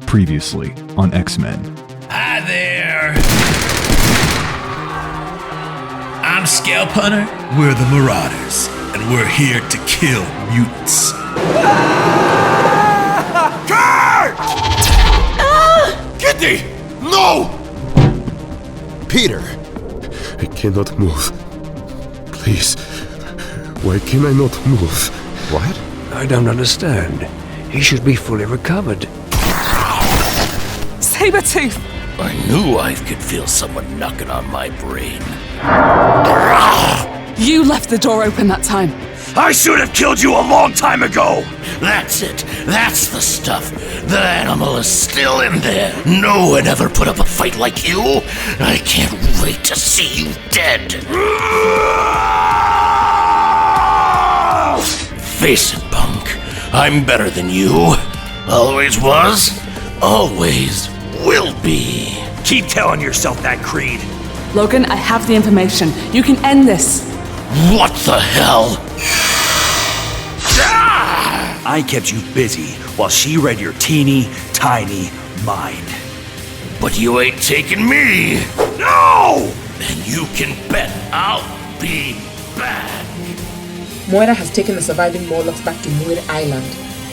Previously on X-Men. Hi there! I'm Scalp Hunter, we're the Marauders, and we're here to kill mutants. Kurt! Kitty! No! Peter! I cannot move. Please, why can I not move? What? I don't understand. He should be fully recovered. Sabretooth! I knew I could feel someone knocking on my brain. You left the door open that time. I should have killed you a long time ago! That's it. That's the stuff. The animal is still in there. No one ever put up a fight like you. I can't wait to see you dead. Face it, punk. I'm better than you. Always was. Always will be. Keep telling yourself that, Creed. Logan, I have the information. You can end this. What the hell? I kept you busy while she read your teeny, tiny mind. But you ain't taking me. No! And you can bet I'll be back. Moira has taken the surviving Morlocks back to Muir Island.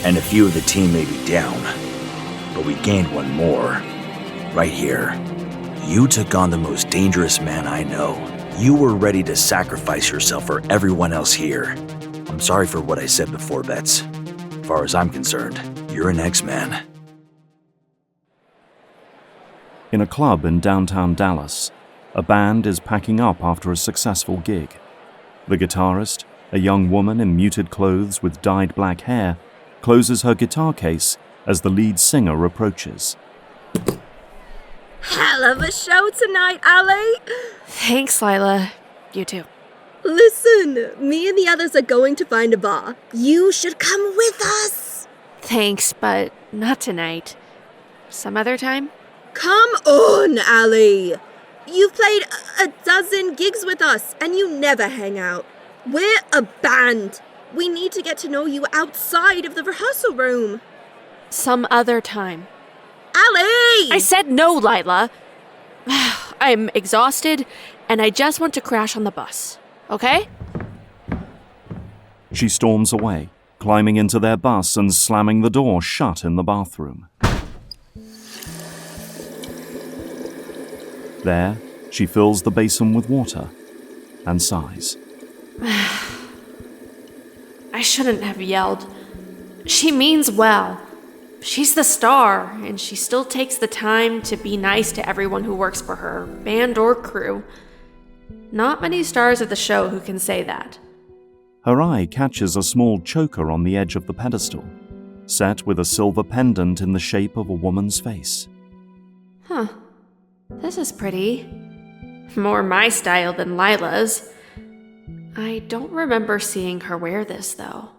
And a few of the team may be down, but we gained one more. Right here. You took on the most dangerous man I know. You were ready to sacrifice yourself for everyone else here. I'm sorry for what I said before, Bets. As far as I'm concerned, you're an X-Man. In a club in downtown Dallas, a band is packing up after a successful gig. The guitarist, a young woman in muted clothes with dyed black hair, closes her guitar case as the lead singer approaches. Hell of a show tonight, Ali! Thanks, Lila. You too. Listen, me and the others are going to find a bar. You should come with us! Thanks, but not tonight. Some other time? Come on, Ali! You've played a dozen gigs with us, and you never hang out. We're a band. We need to get to know you outside of the rehearsal room. Some other time. Ali! I said no, Lila. I'm exhausted, and I just want to crash on the bus. Okay? She storms away, climbing into their bus and slamming the door shut in the bathroom. There, she fills the basin with water and sighs. I shouldn't have yelled. She means well. She's the star, and she still takes the time to be nice to everyone who works for her, band or crew. Not many stars of the show who can say that. Her eye catches a small choker on the edge of the pedestal, set with a silver pendant in the shape of a woman's face. Huh. This is pretty. More my style than Lila's. I don't remember seeing her wear this, though.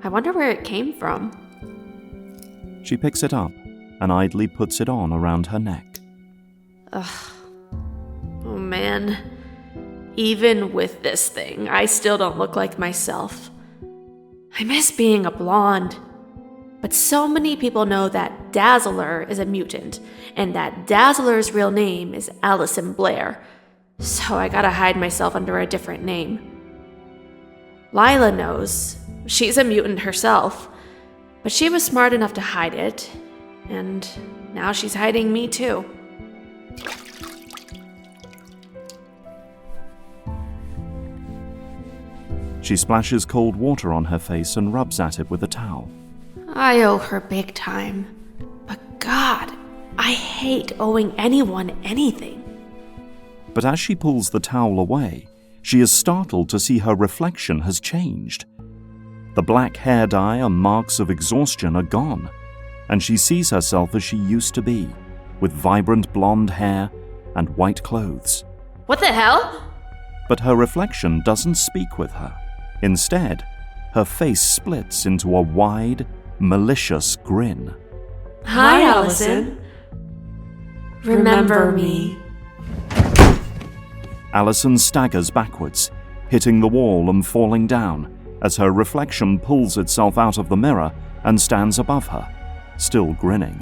I wonder where it came from. She picks it up and idly puts it on around her neck. Ugh. Oh man. Even with this thing, I still don't look like myself. I miss being a blonde. But so many people know that Dazzler is a mutant, and that Dazzler's real name is Allison Blair. So I gotta hide myself under a different name. Lila knows. She's a mutant herself. But she was smart enough to hide it, and now she's hiding me too. She splashes cold water on her face and rubs at it with a towel. I owe her big time. But God, I hate owing anyone anything. But as she pulls the towel away, she is startled to see her reflection has changed. The black hair dye and marks of exhaustion are gone, and she sees herself as she used to be, with vibrant blonde hair and white clothes. What the hell? But her reflection doesn't speak with her. Instead, her face splits into a wide, malicious grin. Hi, Allison. Remember me. Allison staggers backwards, hitting the wall and falling down as her reflection pulls itself out of the mirror and stands above her, still grinning.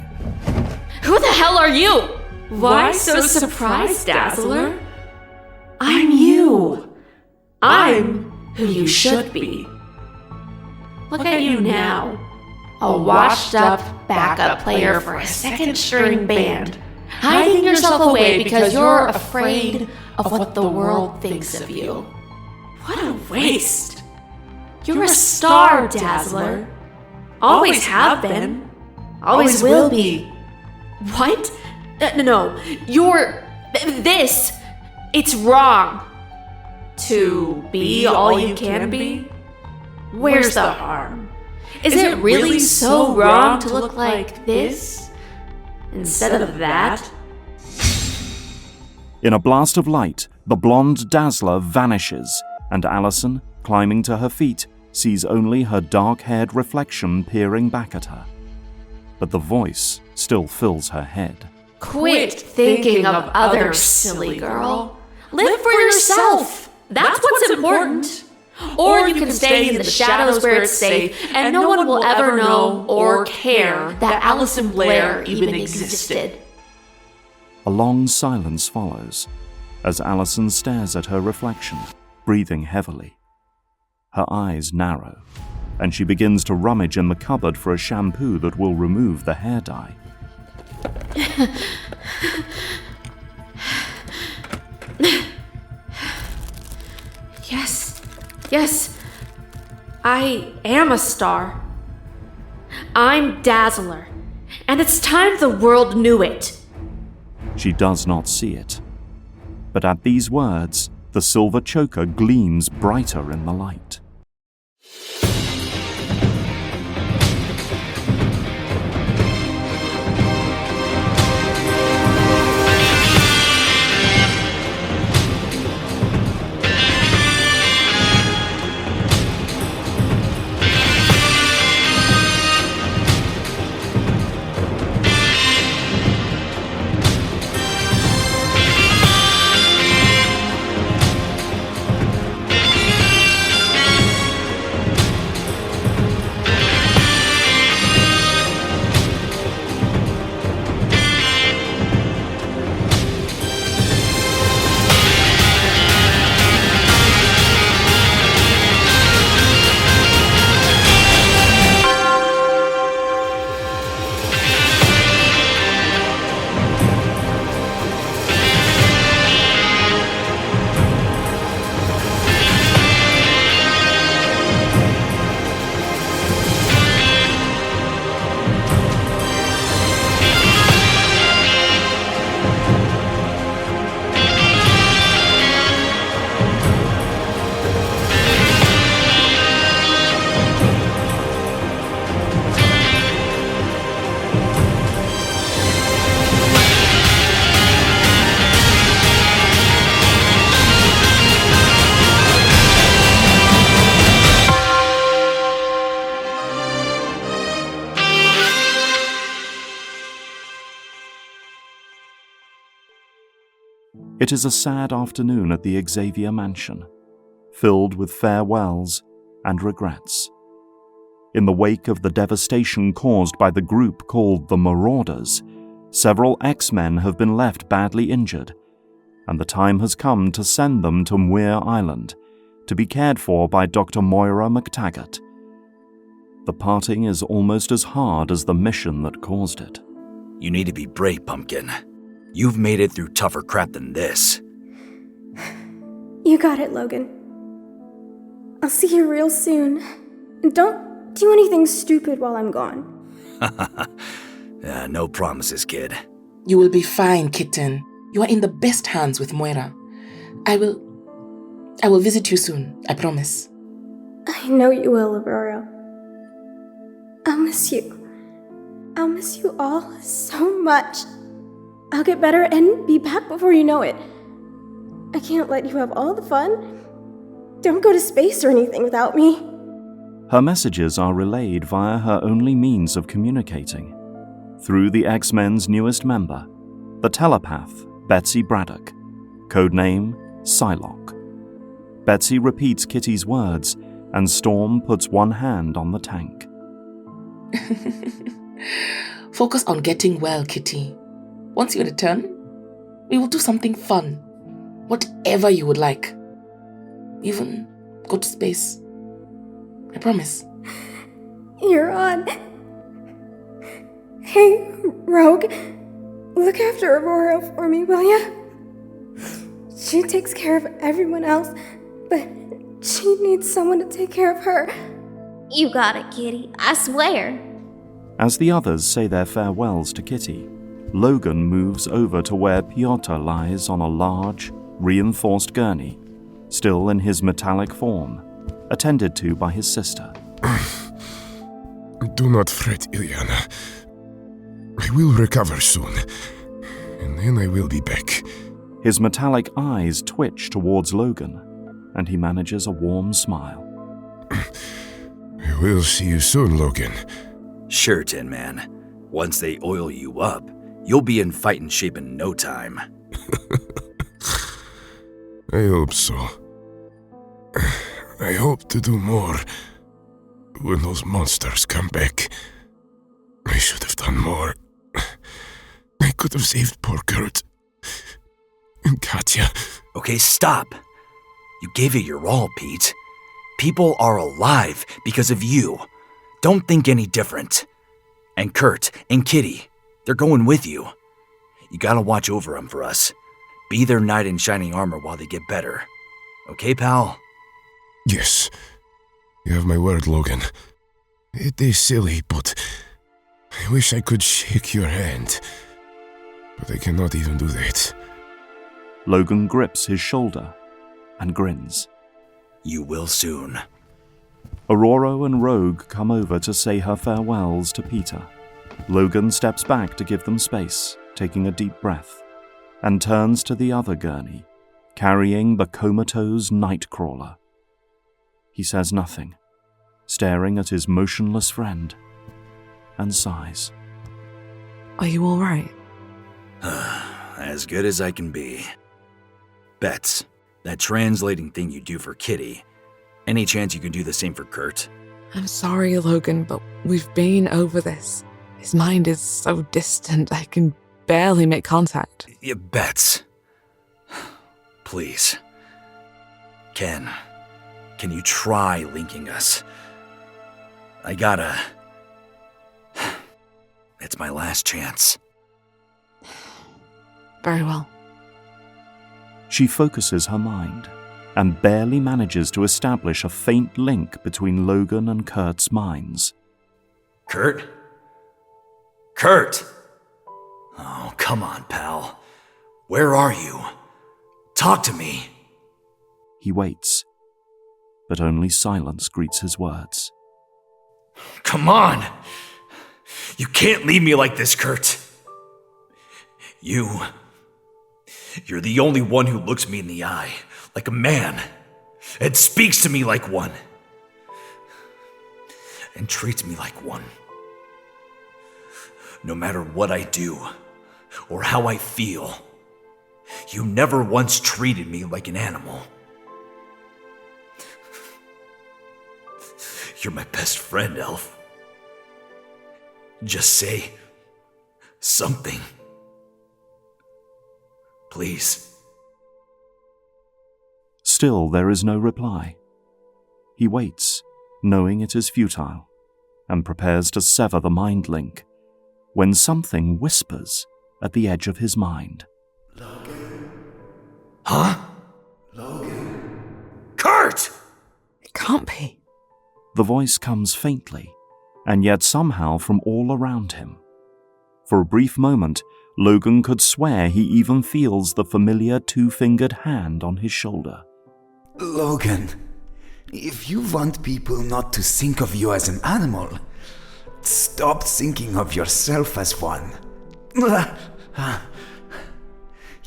Who the hell are you? Why so surprised, Dazzler? I'm you. I'm who you should be. Look at you now. A washed-up backup player for a second-string band, hiding yourself away because you're afraid of what the world thinks of you. What a waste. You're a star, Dazzler. Always have been. Always will be. What? No, you're... this. It's wrong. To be all you can be? Where's the harm? Is it really so wrong to look like this instead of that? In a blast of light, the blonde Dazzler vanishes, and Allison, climbing to her feet, sees only her dark-haired reflection peering back at her. But the voice still fills her head. Quit thinking of others, silly girl. Live for yourself. That's what's important. Or you can stay in the shadows where it's safe, and no one will ever know or care that Allison Blair even existed. A long silence follows, as Allison stares at her reflection, breathing heavily. Her eyes narrow, and she begins to rummage in the cupboard for a shampoo that will remove the hair dye. Yes, I am a star. I'm Dazzler, and it's time the world knew it. She does not see it. But at these words, the silver choker gleams brighter in the light. It is a sad afternoon at the Xavier Mansion, filled with farewells and regrets. In the wake of the devastation caused by the group called the Marauders, several X-Men have been left badly injured, and the time has come to send them to Muir Island to be cared for by Dr. Moira McTaggart. The parting is almost as hard as the mission that caused it. You need to be brave, Pumpkin. You've made it through tougher crap than this. You got it, Logan. I'll see you real soon. And don't do anything stupid while I'm gone. No promises, kid. You will be fine, kitten. You are in the best hands with Moira. I will visit you soon, I promise. I know you will, Aurora. I'll miss you. I'll miss you all so much. I'll get better and be back before you know it. I can't let you have all the fun. Don't go to space or anything without me. Her messages are relayed via her only means of communicating, through the X-Men's newest member, the telepath, Betsy Braddock, codename Psylocke. Betsy repeats Kitty's words, and Storm puts one hand on the tank. Focus on getting well, Kitty. Once you return, we will do something fun. Whatever you would like. Even go to space. I promise. You're on. Hey, Rogue. Look after Aurora for me, will ya? She takes care of everyone else, but she needs someone to take care of her. You got it, Kitty. I swear. As the others say their farewells to Kitty, Logan moves over to where Piotr lies on a large, reinforced gurney, still in his metallic form, attended to by his sister. Do not fret, Ilyana. I will recover soon, and then I will be back. His metallic eyes twitch towards Logan, and he manages a warm smile. We'll see you soon, Logan. Sure, Tin Man. Once they oil you up, you'll be in fighting shape in no time. I hope so. I hope to do more when those monsters come back. I should have done more. I could have saved poor Kurt. And Katya. Okay, stop. You gave it your all, Pete. People are alive because of you. Don't think any different. And Kurt and Kitty, they're going with you. You gotta watch over them for us. Be their knight in shining armor while they get better. Okay, pal? Yes. You have my word, Logan. It is silly, but I wish I could shake your hand. But I cannot even do that. Logan grips his shoulder and grins. You will soon. Aurora and Rogue come over to say her farewells to Peter. Logan steps back to give them space, taking a deep breath, and turns to the other gurney, carrying the comatose Nightcrawler. He says nothing, staring at his motionless friend, and sighs. Are you all right? As good as I can be. Bets, that translating thing you do for Kitty, any chance you can do the same for Kurt? I'm sorry, Logan, but we've been over this. His mind is so distant, I can barely make contact. Yeah, Bets. Please. Can you try linking us? I gotta... It's my last chance. Very well. She focuses her mind and barely manages to establish a faint link between Logan and Kurt's minds. Kurt? Kurt! Oh, come on, pal. Where are you? Talk to me. He waits, but only silence greets his words. Come on! You can't leave me like this, Kurt. You're the only one who looks me in the eye, like a man, and speaks to me like one, and treats me like one. No matter what I do, or how I feel, you never once treated me like an animal. You're my best friend, Elf. Just say something. Please. Still, there is no reply. He waits, knowing it is futile, and prepares to sever the mind link, when something whispers at the edge of his mind. Logan? Huh? Logan? Kurt! It can't be. The voice comes faintly, and yet somehow from all around him. For a brief moment, Logan could swear he even feels the familiar two-fingered hand on his shoulder. Logan, if you want people not to think of you as an animal, stop thinking of yourself as one.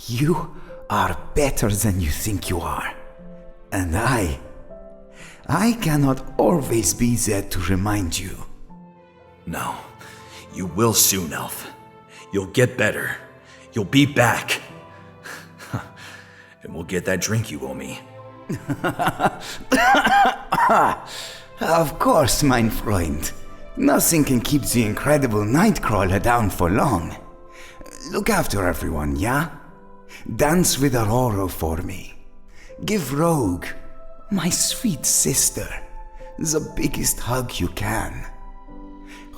You are better than you think you are. And I cannot always be there to remind you. No, you will soon, Elf. You'll get better. You'll be back. And we'll get that drink you owe me. Of course, mein Freund. Nothing can keep the incredible Nightcrawler down for long. Look after everyone, yeah? Dance with Aurora for me. Give Rogue, my sweet sister, the biggest hug you can.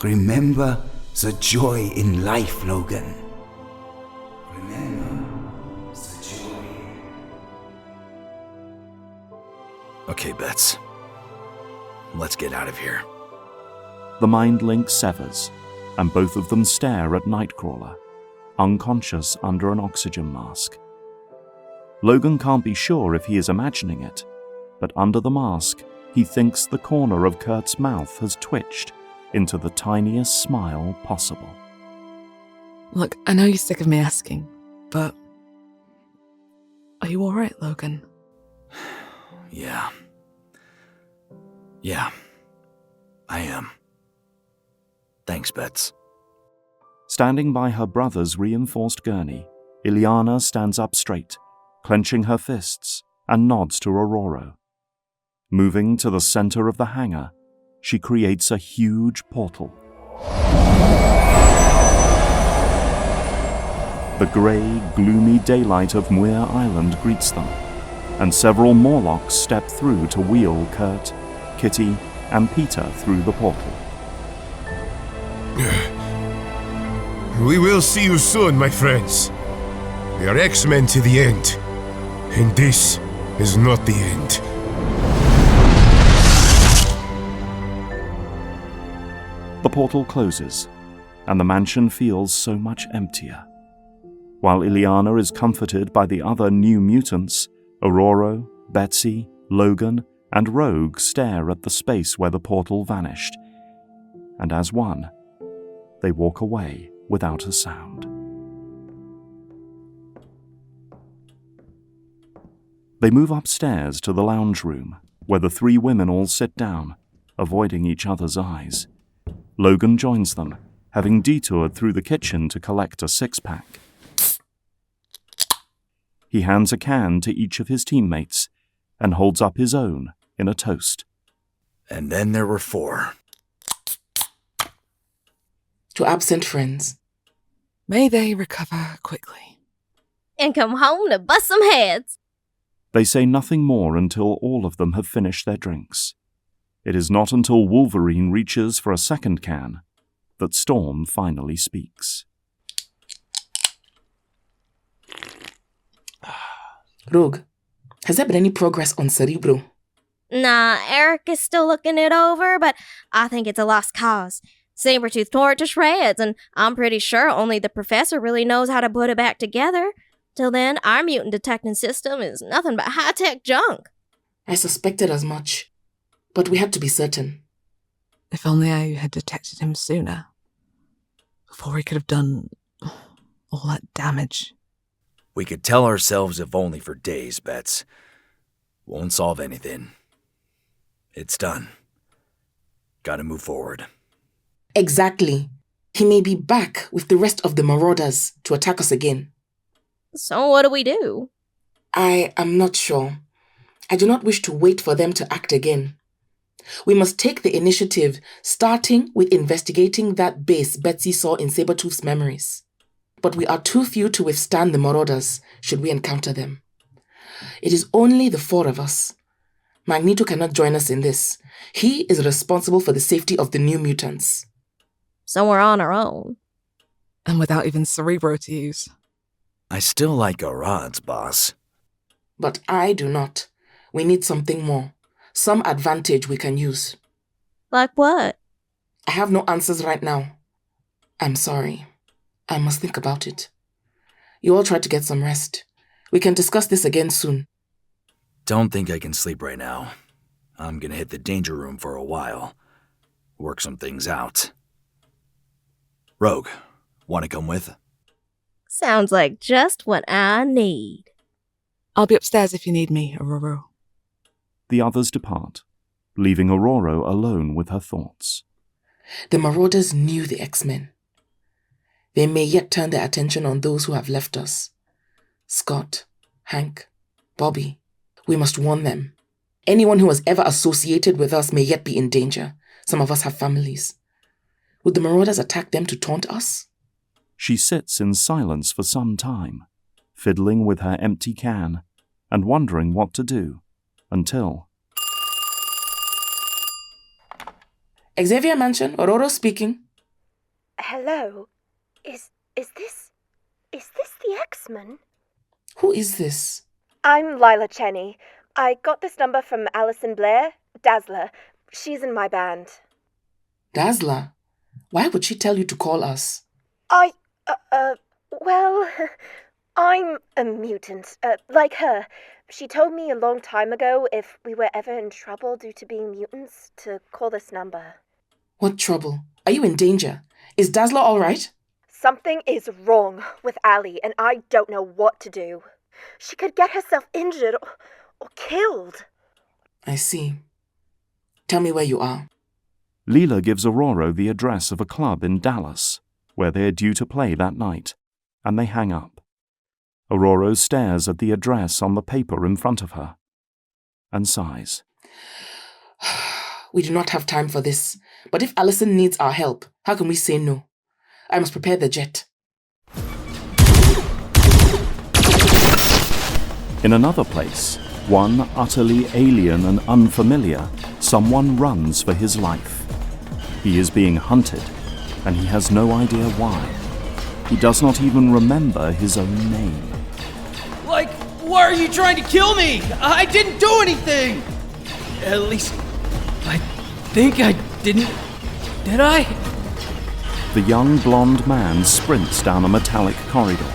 Remember the joy in life, Logan. Remember the joy. Okay, Bets. Let's get out of here. The mind link severs, and both of them stare at Nightcrawler, unconscious under an oxygen mask. Logan can't be sure if he is imagining it, but under the mask, he thinks the corner of Kurt's mouth has twitched into the tiniest smile possible. Look, I know you're sick of me asking, but are you alright, Logan? Yeah, I am. Thanks, Bets. Standing by her brother's reinforced gurney, Ileana stands up straight, clenching her fists, and nods to Aurora. Moving to the center of the hangar, she creates a huge portal. The grey, gloomy daylight of Muir Island greets them, and several Morlocks step through to wheel Kurt, Kitty, and Peter through the portal. We will see you soon, my friends. We are X-Men to the end. And this is not the end. The portal closes, and the mansion feels so much emptier. While Ileana is comforted by the other new mutants, Aurora, Betsy, Logan, and Rogue stare at the space where the portal vanished. And as one, they walk away without a sound. They move upstairs to the lounge room, where the three women all sit down, avoiding each other's eyes. Logan joins them, having detoured through the kitchen to collect a six-pack. He hands a can to each of his teammates and holds up his own in a toast. And then there were 4. To absent friends. May they recover quickly. And come home to bust some heads. They say nothing more until all of them have finished their drinks. It is not until Wolverine reaches for a second can that Storm finally speaks. Rogue, has there been any progress on Cerebro? Nah, Eric is still looking it over, but I think it's a lost cause. Sabretooth tore it to shreds, and I'm pretty sure only the professor really knows how to put it back together. Till then, our mutant detecting system is nothing but high-tech junk. I suspected as much, but we had to be certain. If only I had detected him sooner, before he could have done all that damage. We could tell ourselves if only for days, Bets. Won't solve anything. It's done. Gotta move forward. Exactly. He may be back with the rest of the Marauders to attack us again. So what do we do? I am not sure. I do not wish to wait for them to act again. We must take the initiative, starting with investigating that base Betsy saw in Sabretooth's memories. But we are too few to withstand the Marauders, should we encounter them. It is only the 4 of us. Magneto cannot join us in this. He is responsible for the safety of the new mutants. So we're on our own. And without even Cerebro to use. I still like our odds, boss. But I do not. We need something more. Some advantage we can use. Like what? I have no answers right now. I'm sorry. I must think about it. You all try to get some rest. We can discuss this again soon. Don't think I can sleep right now. I'm gonna hit the danger room for a while. Work some things out. Rogue, wanna come with? Sounds like just what I need. I'll be upstairs if you need me, Aurora. The others depart, leaving Aurora alone with her thoughts. The Marauders knew the X-Men. They may yet turn their attention on those who have left us. Scott, Hank, Bobby. We must warn them. Anyone who has ever associated with us may yet be in danger. Some of us have families. Would the Marauders attack them to taunt us? She sits in silence for some time, fiddling with her empty can and wondering what to do, until... Xavier Mansion, Aurora speaking. Hello? Is this the X-Men? Who is this? I'm Lila Cheney. I got this number from Alison Blair, Dazzler. She's in my band. Dazzler? Why would she tell you to call us? Well, I'm a mutant, like her. She told me a long time ago if we were ever in trouble due to being mutants, to call this number. What trouble? Are you in danger? Is Dazzler all right? Something is wrong with Allie, and I don't know what to do. She could get herself injured or killed. I see. Tell me where you are. Leela gives Aurora the address of a club in Dallas, where they are due to play that night, and they hang up. Aurora stares at the address on the paper in front of her, and sighs. We do not have time for this, but if Allison needs our help, how can we say no? I must prepare the jet. In another place, one utterly alien and unfamiliar, someone runs for his life. He is being hunted, and he has no idea why. He does not even remember his own name. Like, why are you trying to kill me? I didn't do anything! At least, I think I didn't. Did I? The young blonde man sprints down a metallic corridor.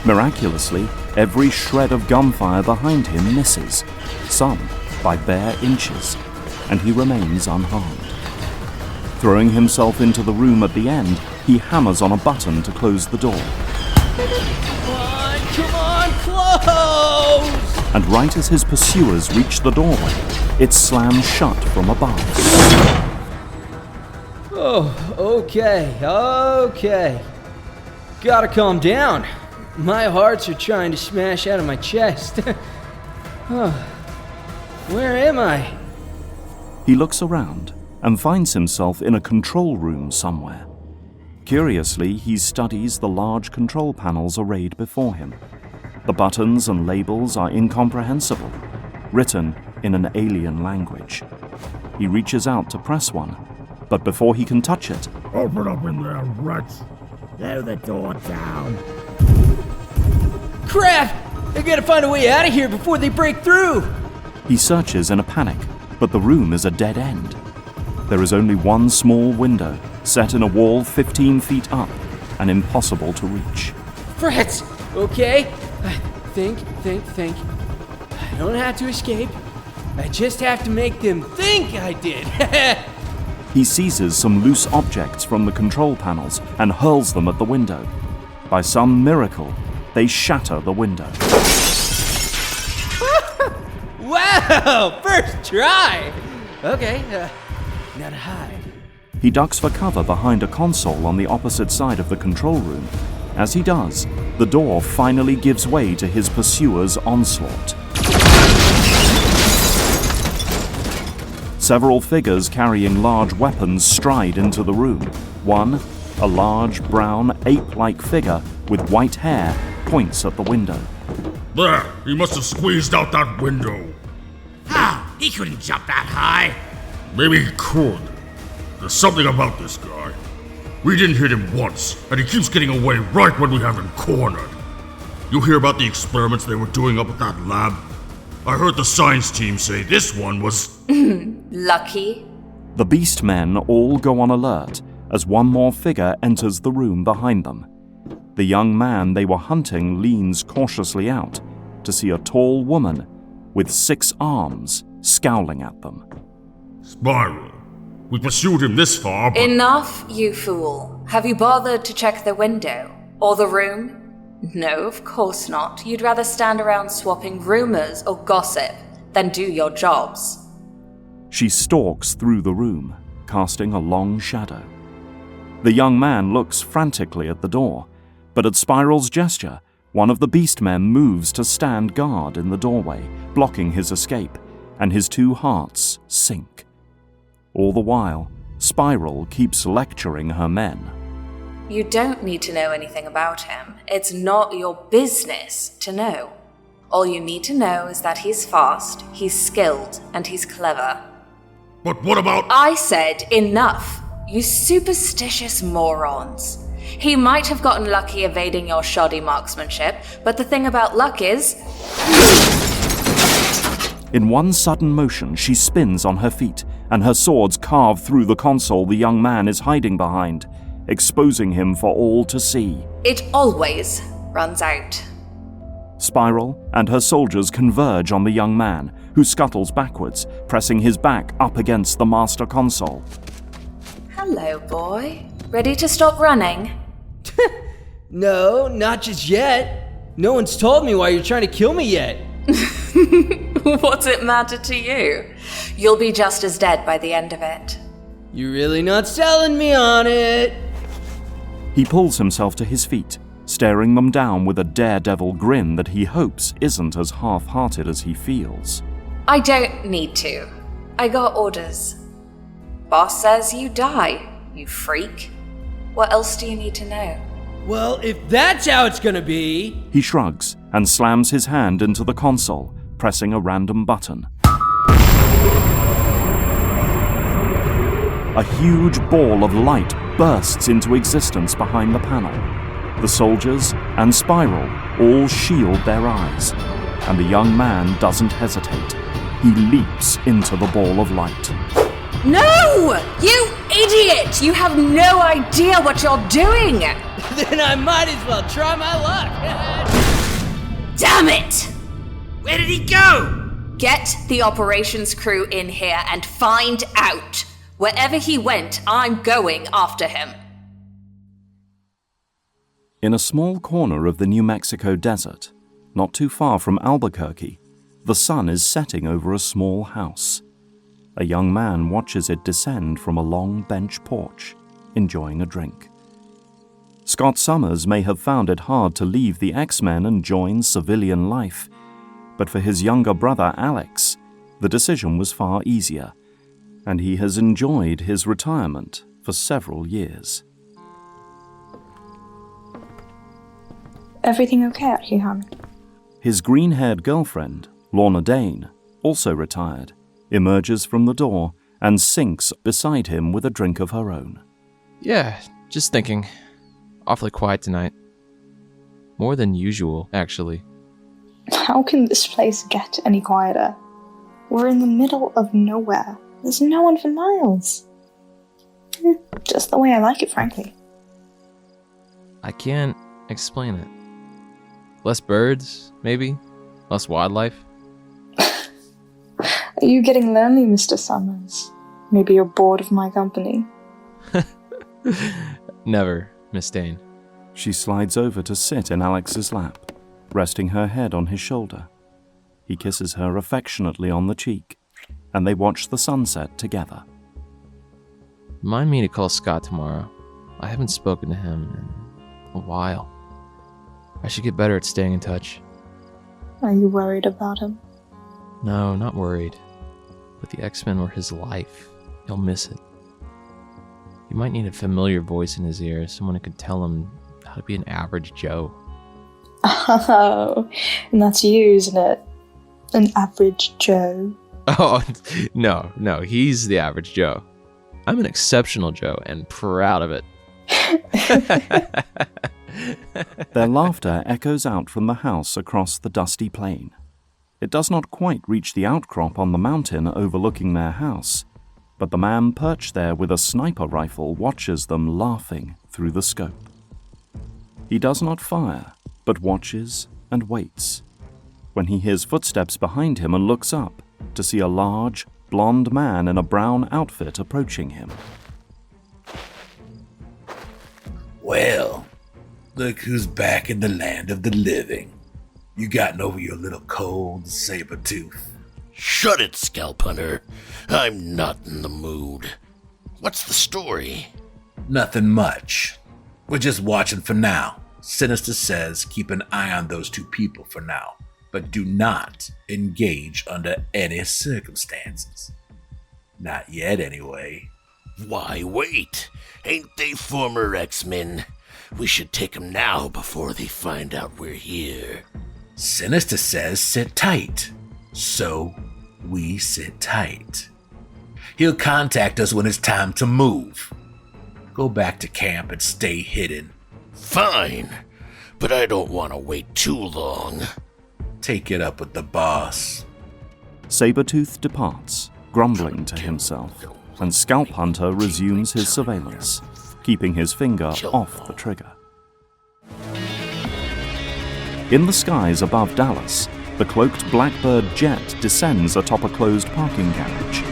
Miraculously, every shred of gunfire behind him misses, some by bare inches, and he remains unharmed. Throwing himself into the room at the end, he hammers on a button to close the door. Come on, close! And right as his pursuers reach the doorway, it slams shut from above. Oh, okay. Gotta calm down. My hearts are trying to smash out of my chest. Where am I? He looks around and finds himself in a control room somewhere. Curiously, he studies the large control panels arrayed before him. The buttons and labels are incomprehensible, written in an alien language. He reaches out to press one, but before he can touch it... Open up in there, rats! Tear the door down! Crap! I gotta find a way out of here before they break through! He searches in a panic, but the room is a dead end. There is only one small window, set in a wall 15 feet up, and impossible to reach. Frats! Okay. Think. I don't have to escape. I just have to make them think I did. He seizes some loose objects from the control panels and hurls them at the window. By some miracle, they shatter the window. Wow! First try! Okay, now to hide. He ducks for cover behind a console on the opposite side of the control room. As he does, the door finally gives way to his pursuer's onslaught. Several figures carrying large weapons stride into the room. One, a large, brown, ape-like figure with white hair, points at the window. There! He must have squeezed out that window. How? He couldn't jump that high. Maybe he could. There's something about this guy. We didn't hit him once, and he keeps getting away right when we have him cornered. You hear about the experiments they were doing up at that lab? I heard the science team say this one was... Lucky. The beast men all go on alert as one more figure enters the room behind them. The young man they were hunting leans cautiously out to see a tall woman with 6 arms scowling at them. Spiral. We pursued him this far, but... Enough, you fool. Have you bothered to check the window? Or the room? No, of course not. You'd rather stand around swapping rumors or gossip than do your jobs. She stalks through the room, casting a long shadow. The young man looks frantically at the door, but at Spiral's gesture, one of the beastmen moves to stand guard in the doorway, blocking his escape, and his 2 hearts sink. All the while, Spiral keeps lecturing her men. You don't need to know anything about him. It's not your business to know. All you need to know is that he's fast, he's skilled, and he's clever. But what about... I said enough, you superstitious morons. He might have gotten lucky evading your shoddy marksmanship, but the thing about luck is... In one sudden motion, she spins on her feet, and her swords carve through the console the young man is hiding behind, exposing him for all to see. It always runs out. Spiral and her soldiers converge on the young man, who scuttles backwards, pressing his back up against the master console. Hello, boy. Ready to stop running? No, not just yet. No one's told me why you're trying to kill me yet. What's it matter to you? You'll be just as dead by the end of it. You're really not selling me on it. He pulls himself to his feet, staring them down with a daredevil grin that he hopes isn't as half-hearted as he feels. I don't need to. I got orders. Boss says you die, you freak. What else do you need to know? Well, if that's how it's gonna be... He shrugs and slams his hand into the console, pressing a random button. A huge ball of light bursts into existence behind the panel. The soldiers and Spiral all shield their eyes, and the young man doesn't hesitate. He leaps into the ball of light. No! You idiot! You have no idea what you're doing! Then I might as well try my luck. Damn it! Where did he go? Get the operations crew in here and find out. Wherever he went, I'm going after him. In a small corner of the New Mexico desert, not too far from Albuquerque, the sun is setting over a small house. A young man watches it descend from a long bench porch, enjoying a drink. Scott Summers may have found it hard to leave the X-Men and join civilian life, but for his younger brother Alex, the decision was far easier, and he has enjoyed his retirement for several years. Everything okay out here, hon? His green-haired girlfriend, Lorna Dane, also retired, emerges from the door and sinks beside him with a drink of her own. Yeah, just thinking. Awfully quiet tonight. More than usual, actually. How can this place get any quieter? We're in the middle of nowhere. There's no one for miles. Just the way I like it, frankly. I can't explain it. Less birds, maybe? Less wildlife? Are you getting lonely, Mr. Summers? Maybe you're bored of my company. Never, Miss Dane. She slides over to sit in Alex's lap, resting her head on his shoulder. He kisses her affectionately on the cheek, and they watch the sunset together. Remind me to call Scott tomorrow. I haven't spoken to him in a while. I should get better at staying in touch. Are you worried about him? No, not worried. But the X-Men were his life. He'll miss it. He might need a familiar voice in his ear, someone who could tell him how to be an average Joe. Oh, and that's you, isn't it? An average Joe. Oh, no, he's the average Joe. I'm an exceptional Joe, and proud of it. Their laughter echoes out from the house across the dusty plain. It does not quite reach the outcrop on the mountain overlooking their house, but the man perched there with a sniper rifle watches them laughing through the scope. He does not fire, but watches and waits, when he hears footsteps behind him and looks up to see a large, blond man in a brown outfit approaching him. Well, look who's back in the land of the living. You gotten over your little cold, saber-tooth? Shut it, Scalp Hunter. I'm not in the mood. What's the story? Nothing much. We're just watching for now. Sinister says keep an eye on those two people for now, but do not engage under any circumstances. Not yet, anyway. Why wait? Ain't they former X-Men? We should take them now before they find out we're here. Sinister says sit tight. So, we sit tight. He'll contact us when it's time to move. Go back to camp and stay hidden. Fine, but I don't want to wait too long. Take it up with the boss. Sabretooth departs, grumbling to himself, and Scalp Hunter resumes his surveillance, keeping his finger off the trigger. In the skies above Dallas, the cloaked Blackbird jet descends atop a closed parking garage.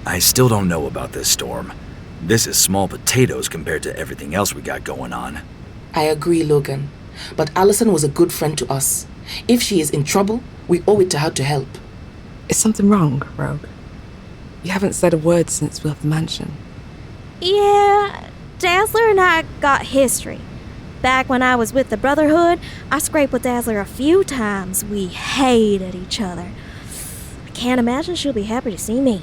I still don't know about this storm. This is small potatoes compared to everything else we got going on. I agree, Logan. But Allison was a good friend to us. If she is in trouble, we owe it to her to help. Is something wrong, Rogue? You haven't said a word since we left the mansion. Yeah, Dazzler and I got history. Back when I was with the Brotherhood, I scraped with Dazzler a few times. We hated each other. I can't imagine she'll be happy to see me.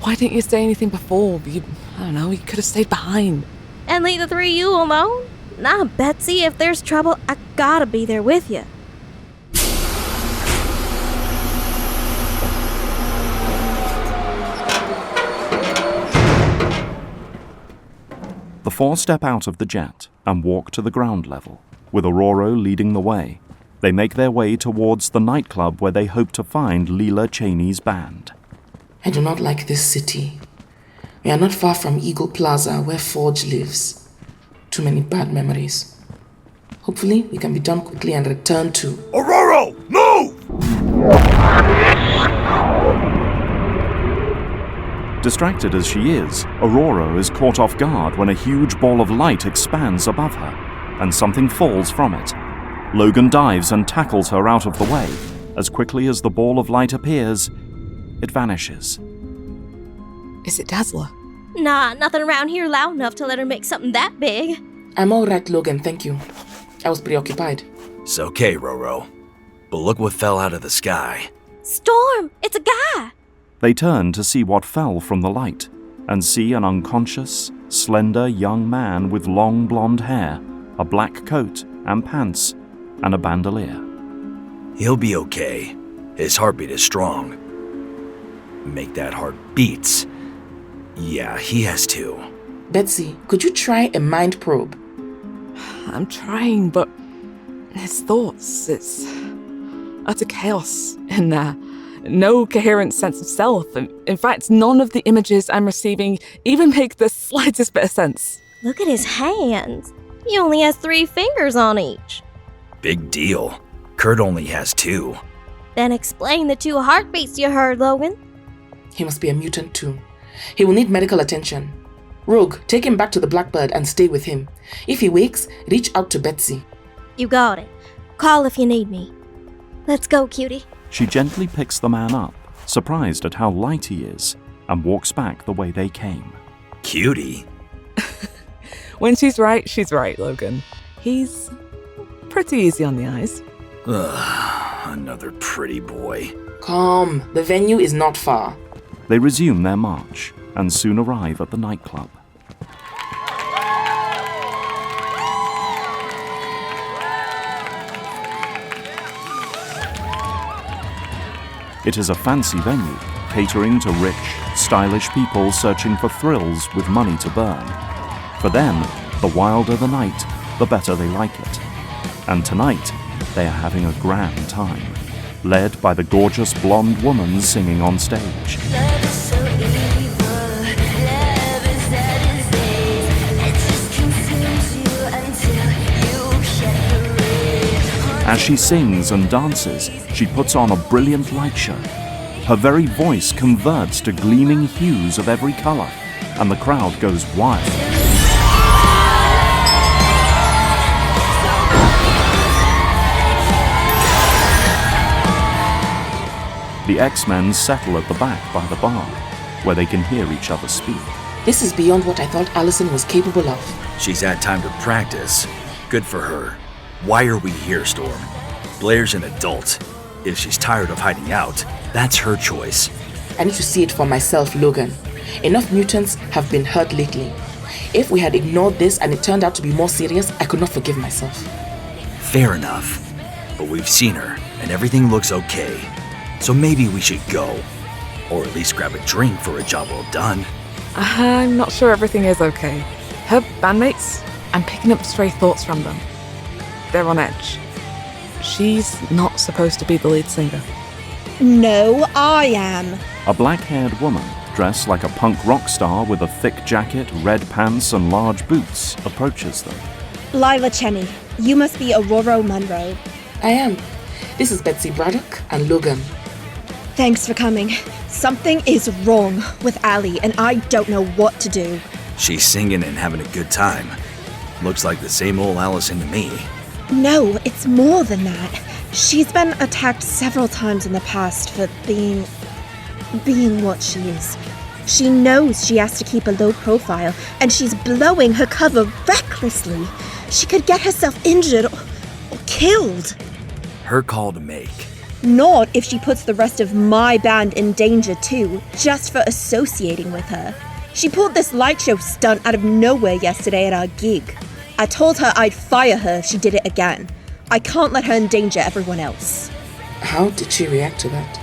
Why didn't you say anything before? You could have stayed behind. And leave the three of you alone? Nah, Betsy, if there's trouble, I gotta be there with you. The four step out of the jet and walk to the ground level, with Aurora leading the way. They make their way towards the nightclub where they hope to find Leela Cheney's band. I do not like this city. We are not far from Eagle Plaza, where Forge lives. Too many bad memories. Hopefully, we can be done quickly and return to... Aurora, move! Distracted as she is, Aurora is caught off guard when a huge ball of light expands above her, and something falls from it. Logan dives and tackles her out of the way. As quickly as the ball of light appears, it vanishes. Is it Dazzler? Nah, nothing around here loud enough to let her make something that big. I'm all right, Logan, thank you. I was preoccupied. It's okay, Roro. But look what fell out of the sky. Storm! It's a guy! They turn to see what fell from the light, and see an unconscious, slender young man with long blonde hair, a black coat and pants, and a bandolier. He'll be okay. His heartbeat is strong. Make that heart beats. Yeah, he has too. Betsy, could you try a mind probe? I'm trying, but his thoughts, it's utter chaos in there. No coherent sense of self. In fact, none of the images I'm receiving even make the slightest bit of sense. Look at his hands. He only has 3 fingers on each. Big deal. Kurt only has 2. Then explain the 2 heartbeats you heard, Logan. He must be a mutant too. He will need medical attention. Rogue, take him back to the Blackbird and stay with him. If he wakes, reach out to Betsy. You got it. Call if you need me. Let's go, cutie. She gently picks the man up, surprised at how light he is, and walks back the way they came. Cutie? When she's right, Logan. He's pretty easy on the eyes. Ugh, another pretty boy. Calm, the venue is not far. They resume their march, and soon arrive at the nightclub. It is a fancy venue, catering to rich, stylish people searching for thrills with money to burn. For them, the wilder the night, the better they like it. And tonight, they are having a grand time, led by the gorgeous blonde woman singing on stage. As she sings and dances, she puts on a brilliant light show. Her very voice converts to gleaming hues of every color, and the crowd goes wild. The X-Men settle at the back by the bar, where they can hear each other speak. This is beyond what I thought Allison was capable of. She's had time to practice. Good for her. Why are we here, Storm? Blair's an adult. If she's tired of hiding out, that's her choice. I need to see it for myself, Logan. Enough mutants have been hurt lately. If we had ignored this and it turned out to be more serious, I could not forgive myself. Fair enough. But we've seen her, and everything looks okay. So maybe we should go. Or at least grab a drink for a job well done. I'm not sure everything is okay. Her bandmates, I'm picking up stray thoughts from them. They're on edge. She's not supposed to be the lead singer. No, I am. A black-haired woman, dressed like a punk rock star with a thick jacket, red pants, and large boots, approaches them. Lila Cheney, you must be Aurora Monroe. I am. This is Betsy Braddock and Logan. Thanks for coming. Something is wrong with Allie, and I don't know what to do. She's singing and having a good time. Looks like the same old Allison to me. No, it's more than that. She's been attacked several times in the past for being what she is. She knows she has to keep a low profile, and she's blowing her cover recklessly. She could get herself injured or killed. Her call to make. Not if she puts the rest of my band in danger too, just for associating with her. She pulled this light show stunt out of nowhere yesterday at our gig. I told her I'd fire her if she did it again. I can't let her endanger everyone else. How did she react to that?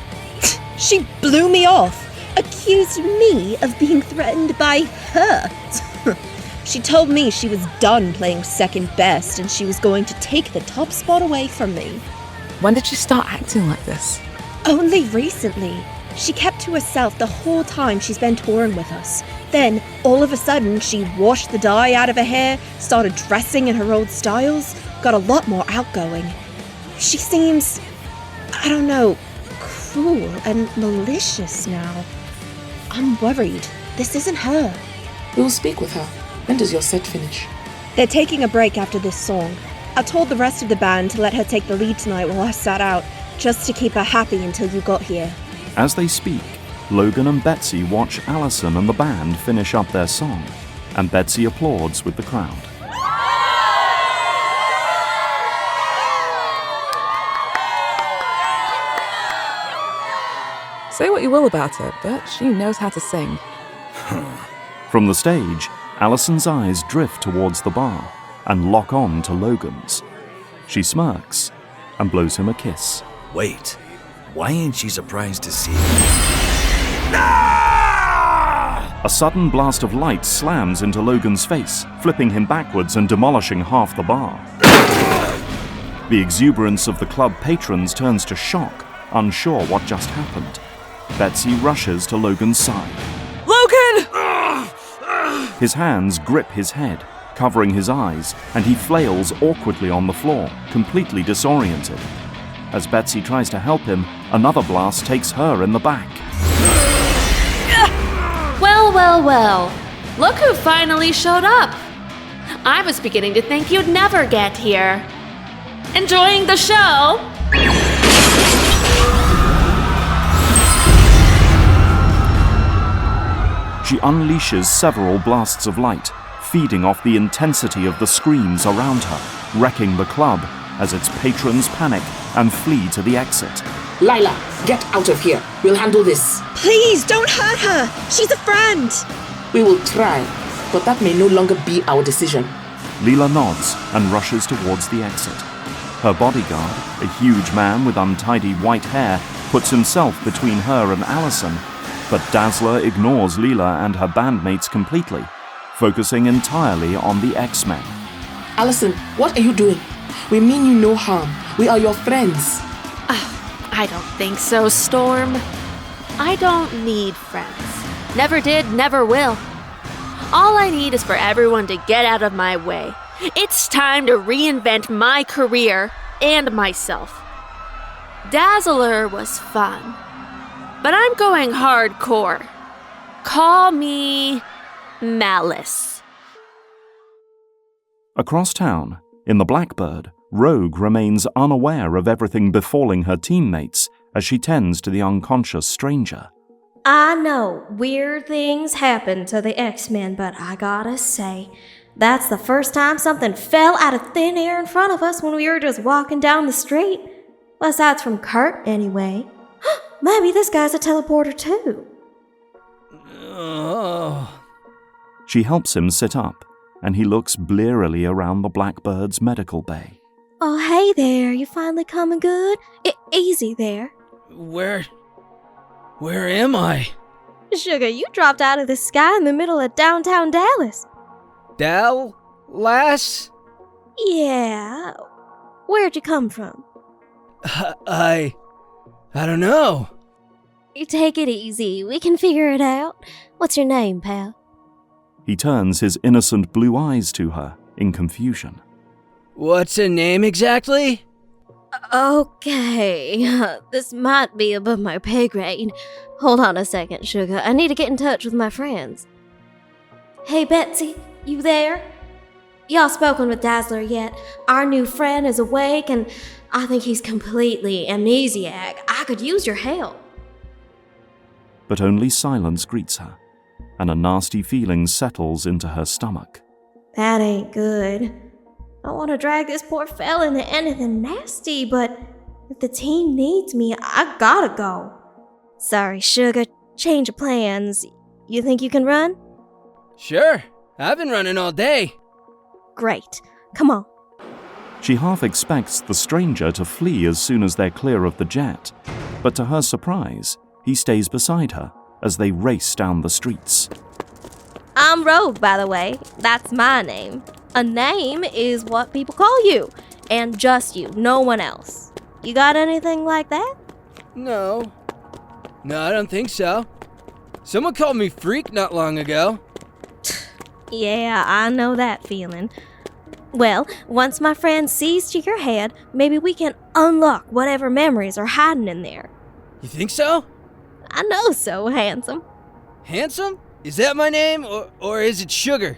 She blew me off, accused me of being threatened by her. She told me she was done playing second best and she was going to take the top spot away from me. When did she start acting like this? Only recently. She kept to herself the whole time she's been touring with us. Then, all of a sudden, she washed the dye out of her hair, started dressing in her old styles, got a lot more outgoing. She seems, I don't know, cruel and malicious now. I'm worried. This isn't her. We will speak with her. When does your set finish? They're taking a break after this song. I told the rest of the band to let her take the lead tonight while I sat out, just to keep her happy until you got here. As they speak, Logan and Betsy watch Allison and the band finish up their song, and Betsy applauds with the crowd. Say what you will about her, but she knows how to sing. From the stage, Allison's eyes drift towards the bar and lock on to Logan's. She smirks and blows him a kiss. Wait, why ain't she surprised to see A sudden blast of light slams into Logan's face, flipping him backwards and demolishing half the bar. The exuberance of the club patrons turns to shock, unsure what just happened. Betsy rushes to Logan's side. Logan! His hands grip his head, covering his eyes, and he flails awkwardly on the floor, completely disoriented. As Betsy tries to help him, another blast takes her in the back. Well, well, well. Look who finally showed up. I was beginning to think you'd never get here. Enjoying the show? She unleashes several blasts of light, feeding off the intensity of the screams around her, wrecking the club as its patrons panic and flee to the exit. Lila, get out of here. We'll handle this. Please, don't hurt her. She's a friend. We will try, but that may no longer be our decision. Lila nods and rushes towards the exit. Her bodyguard, a huge man with untidy white hair, puts himself between her and Allison, but Dazzler ignores Lila and her bandmates completely, focusing entirely on the X-Men. Allison, what are you doing? We mean you no harm. We are your friends. I don't think so, Storm. I don't need friends. Never did, never will. All I need is for everyone to get out of my way. It's time to reinvent my career and myself. Dazzler was fun, but I'm going hardcore. Call me Malice. Across town, in the Blackbird, Rogue remains unaware of everything befalling her teammates as she tends to the unconscious stranger. I know weird things happen to the X-Men, but I gotta say, That's the first time something fell out of thin air in front of us when we were just walking down the street. Besides from Kurt, anyway. Maybe this guy's a teleporter too. Oh. She helps him sit up, and he looks blearily around the Blackbird's medical bay. Oh, hey there. You finally coming good? Easy there. Where am I? Sugar, you dropped out of the sky in the middle of downtown Dallas. Dallas? Yeah. Where'd you come from? I don't know. You take it easy. We can figure it out. What's your name, pal? He turns his innocent blue eyes to her in confusion. What's a name exactly? Okay, this might be above my pay grade. Hold on a second, Sugar. I need to get in touch with my friends. Hey, Betsy, you there? Y'all spoken with Dazzler yet? Our new friend is awake, and I think he's completely amnesiac. I could use your help. But only silence greets her, and a nasty feeling settles into her stomach. That ain't good. I don't want to drag this poor fella into anything nasty, but if the team needs me, I gotta go. Sorry, Sugar. Change of plans. You think you can run? Sure. I've been running all day. Great. Come on. She half expects the stranger to flee as soon as they're clear of the jet, but to her surprise, he stays beside her as they race down the streets. I'm Rogue, by the way. That's my name. A name is what people call you, and just you, no one else. You got anything like that? No, I don't think so. Someone called me Freak not long ago. Yeah, I know that feeling. Well, once my friend sees to your head, maybe we can unlock whatever memories are hiding in there. You think so? I know so, Handsome. Handsome? Is that my name, or is it Sugar?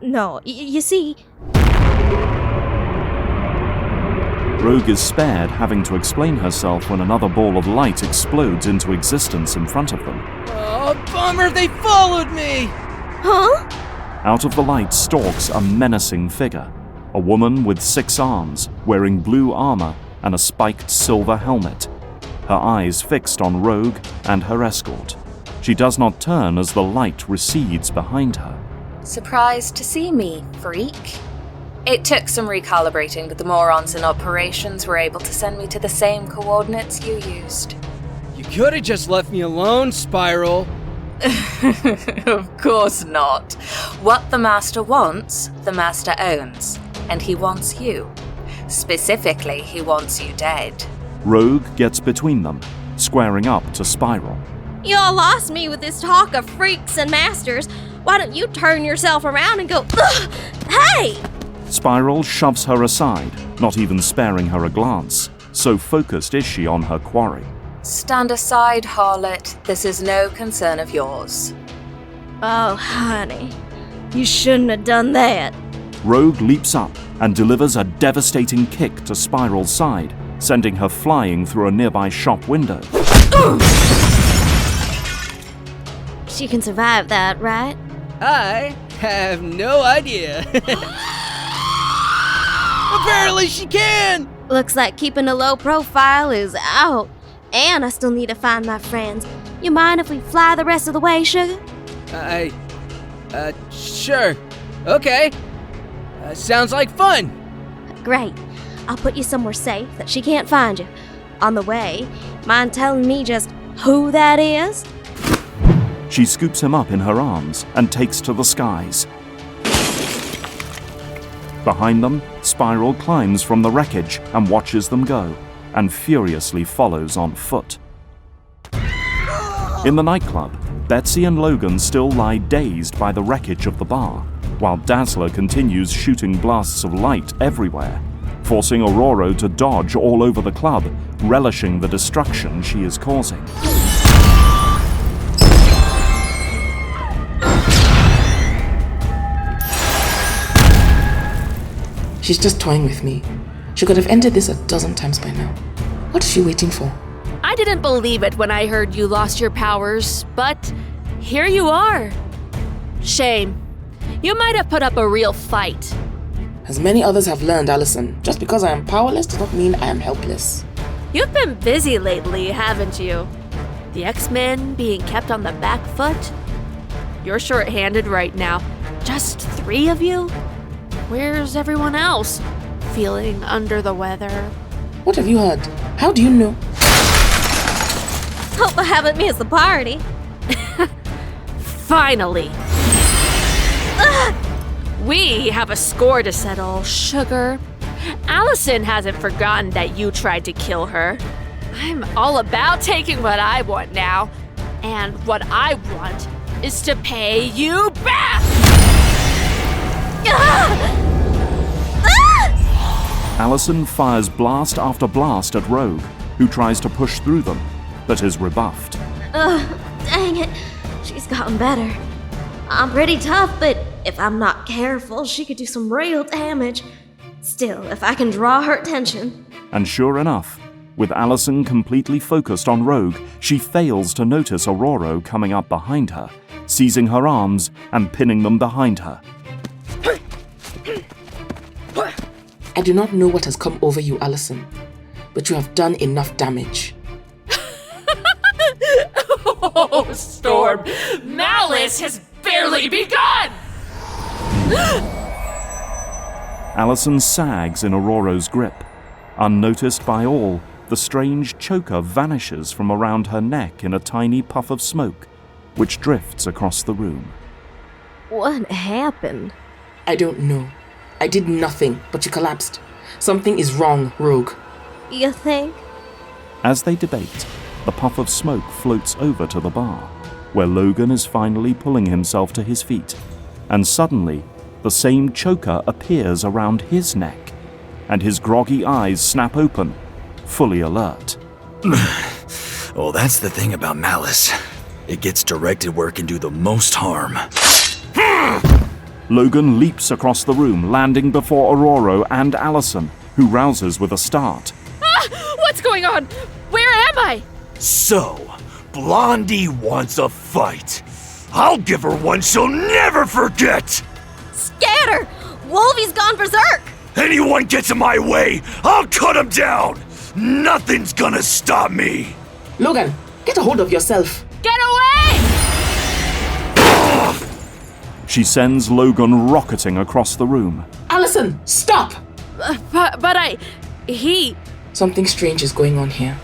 No, you see... Rogue is spared having to explain herself when another ball of light explodes into existence in front of them. Oh, bummer, they followed me! Huh? Out of the light stalks a menacing figure, a woman with 6 arms, wearing blue armor and a spiked silver helmet, her eyes fixed on Rogue and her escort. She does not turn as the light recedes behind her. Surprised to see me, Freak? It took some recalibrating, but the morons in operations were able to send me to the same coordinates you used. You could have just left me alone, Spiral. Of course not. What the Master wants, the Master owns. And he wants you. Specifically, he wants you dead. Rogue gets between them, squaring up to Spiral. Y'all lost me with this talk of freaks and masters. Why don't you turn yourself around and go, ugh, hey! Spiral shoves her aside, not even sparing her a glance. So focused is she on her quarry. Stand aside, harlot. This is no concern of yours. Oh, honey. You shouldn't have done that. Rogue leaps up and delivers a devastating kick to Spiral's side, sending her flying through a nearby shop window. She can survive that, right? I have no idea. Apparently she can! Looks like keeping a low profile is out. And I still need to find my friends. You mind if we fly the rest of the way, Sugar? Sure. Okay. Sounds like fun. Great. I'll put you somewhere safe that she can't find you. On the way, mind telling me just who that is? She scoops him up in her arms and takes to the skies. Behind them, Spiral climbs from the wreckage and watches them go, and furiously follows on foot. In the nightclub, Betsy and Logan still lie dazed by the wreckage of the bar, while Dazzler continues shooting blasts of light everywhere, forcing Aurora to dodge all over the club, relishing the destruction she is causing. She's just toying with me. She could have ended this a dozen times by now. What is she waiting for? I didn't believe it when I heard you lost your powers, but here you are. Shame. You might have put up a real fight. As many others have learned, Allison, just because I am powerless does not mean I am helpless. You've been busy lately, haven't you? The X-Men being kept on the back foot? You're short-handed right now. Just 3 of you? Where's everyone else? Feeling under the weather? What have you heard? How do you know? Hope I haven't missed the party. Finally! We have a score to settle, sugar. Allison hasn't forgotten that you tried to kill her. I'm all about taking what I want now. And what I want is to pay you back! Allison fires blast after blast at Rogue, who tries to push through them, but is rebuffed. Dang it. She's gotten better. I'm pretty tough, but if I'm not careful, she could do some real damage. Still, if I can draw her attention. And sure enough, with Allison completely focused on Rogue, she fails to notice Aurora coming up behind her, seizing her arms and pinning them behind her. I do not know what has come over you, Allison, but you have done enough damage. Oh, Storm! Malice has barely begun! Allison sags in Aurora's grip. Unnoticed by all, the strange choker vanishes from around her neck in a tiny puff of smoke, which drifts across the room. What happened? I don't know. I did nothing, but you collapsed. Something is wrong, Rogue. You think? As they debate, the puff of smoke floats over to the bar, where Logan is finally pulling himself to his feet, and suddenly, the same choker appears around his neck, and his groggy eyes snap open, fully alert. Well, that's the thing about Malice. It gets directed where it can do the most harm. Logan leaps across the room, landing before Aurora and Allison, who rouses with a start. What's going on? Where am I? So, Blondie wants a fight. I'll give her one she'll never forget! Scatter! Wolvie's gone berserk! Anyone gets in my way, I'll cut him down! Nothing's gonna stop me! Logan, get a hold of yourself. Get away! She sends Logan rocketing across the room. Allison, stop! But he... Something strange is going on here.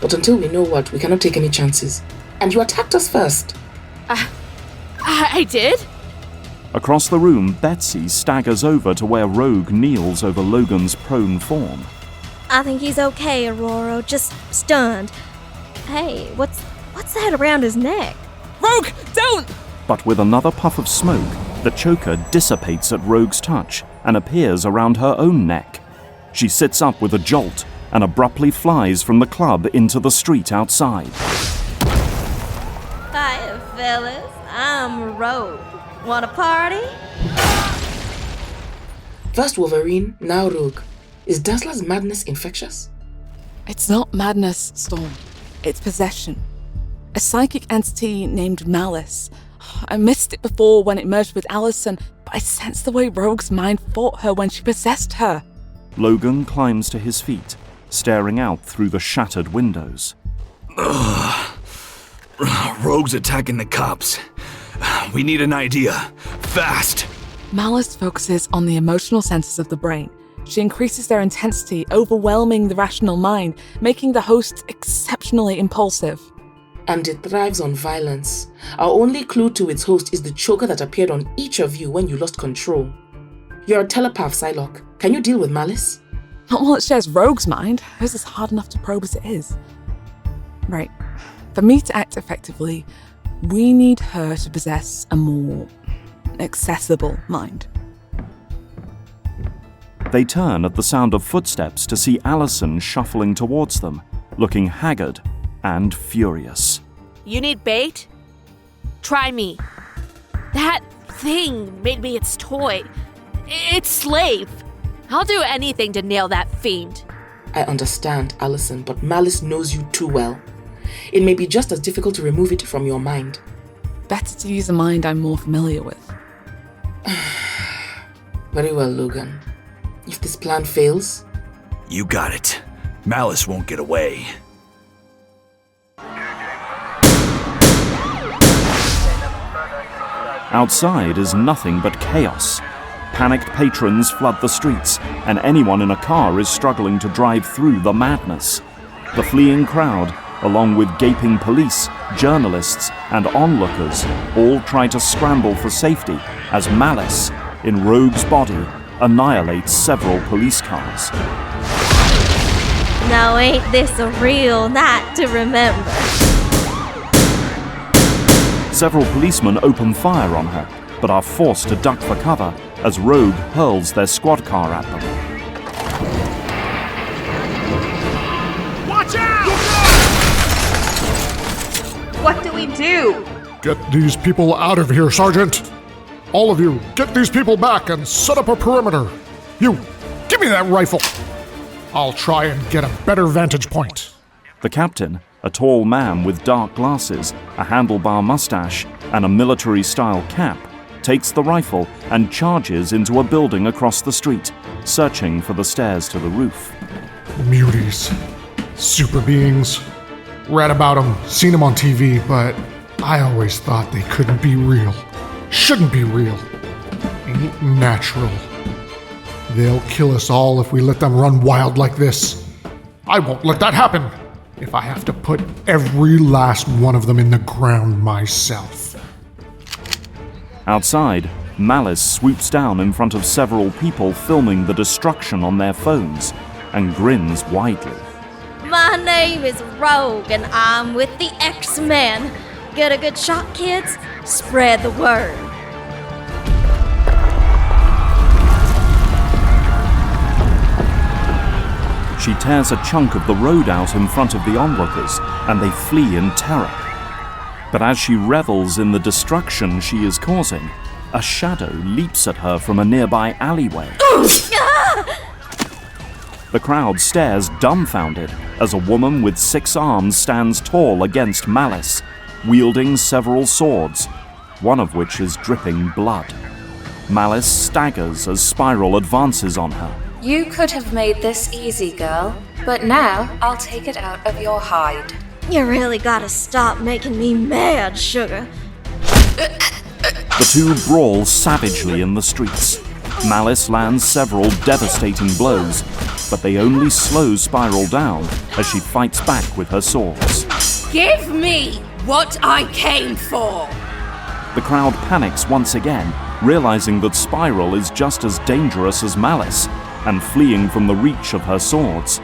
But until we know what, we cannot take any chances. And you attacked us first. I did? Across the room, Betsy staggers over to where Rogue kneels over Logan's prone form. I think he's okay, Aurora, just stunned. Hey, what's that around his neck? Rogue, don't! But with another puff of smoke, the choker dissipates at Rogue's touch and appears around her own neck. She sits up with a jolt and abruptly flies from the club into the street outside. Hi, fellas. I'm Rogue. Want a party? First Wolverine, now Rogue. Is Dazzler's madness infectious? It's not madness, Storm. It's possession. A psychic entity named Malice. I missed it before when it merged with Allison, but I sensed the way Rogue's mind fought her when she possessed her. Logan climbs to his feet, staring out through the shattered windows. Rogue's attacking the cops. We need an idea. Fast! Malice focuses on the emotional centers of the brain. She increases their intensity, overwhelming the rational mind, making the host exceptionally impulsive. And it thrives on violence. Our only clue to its host is the choker that appeared on each of you when you lost control. You're a telepath, Psylocke. Can you deal with Malice? Not while it shares Rogue's mind. Hers is hard enough to probe as it is. Right. For me to act effectively, we need her to possess a more accessible mind. They turn at the sound of footsteps to see Allison shuffling towards them, looking haggard and furious. You need bait? Try me. That thing made me its toy. Its slave. I'll do anything to nail that fiend. I understand, Allison, but Malice knows you too well. It may be just as difficult to remove it from your mind. better to use a mind I'm more familiar with. Very well, Logan. If this plan fails... You got it. Malice won't get away. Outside is nothing but chaos. Panicked patrons flood the streets, and anyone in a car is struggling to drive through the madness. The fleeing crowd, along with gaping police, journalists, and onlookers, all try to scramble for safety as Malice, in Rogue's body, annihilates several police cars. Now ain't this a real night to remember? Several policemen open fire on her, but are forced to duck for cover as Rogue hurls their squad car at them. Watch out! What do we do? Get these people out of here, Sergeant! All of you, get these people back and set up a perimeter. You, give me that rifle! I'll try and get a better vantage point. The captain, a tall man with dark glasses, a handlebar mustache, and a military-style cap, takes the rifle and charges into a building across the street, searching for the stairs to the roof. Muties. Super beings. Read about them, seen them on TV, but I always thought they couldn't be real. Shouldn't be real. Ain't natural. They'll kill us all if we let them run wild like this. I won't let that happen if I have to put every last one of them in the ground myself. Outside, Malice swoops down in front of several people filming the destruction on their phones and grins widely. My name is Rogue, and I'm with the X-Men. Get a good shot, kids? Spread the word. She tears a chunk of the road out in front of the onlookers, and they flee in terror. But as she revels in the destruction she is causing, a shadow leaps at her from a nearby alleyway. The crowd stares dumbfounded as a woman with 6 arms stands tall against Malice, wielding several swords, one of which is dripping blood. Malice staggers as Spiral advances on her. You could have made this easy, girl, but now I'll take it out of your hide. You really gotta stop making me mad, sugar. The two brawl savagely in the streets. Malice lands several devastating blows, but they only slow Spiral down as she fights back with her swords. Give me what I came for! The crowd panics once again, realizing that Spiral is just as dangerous as Malice, and fleeing from the reach of her swords.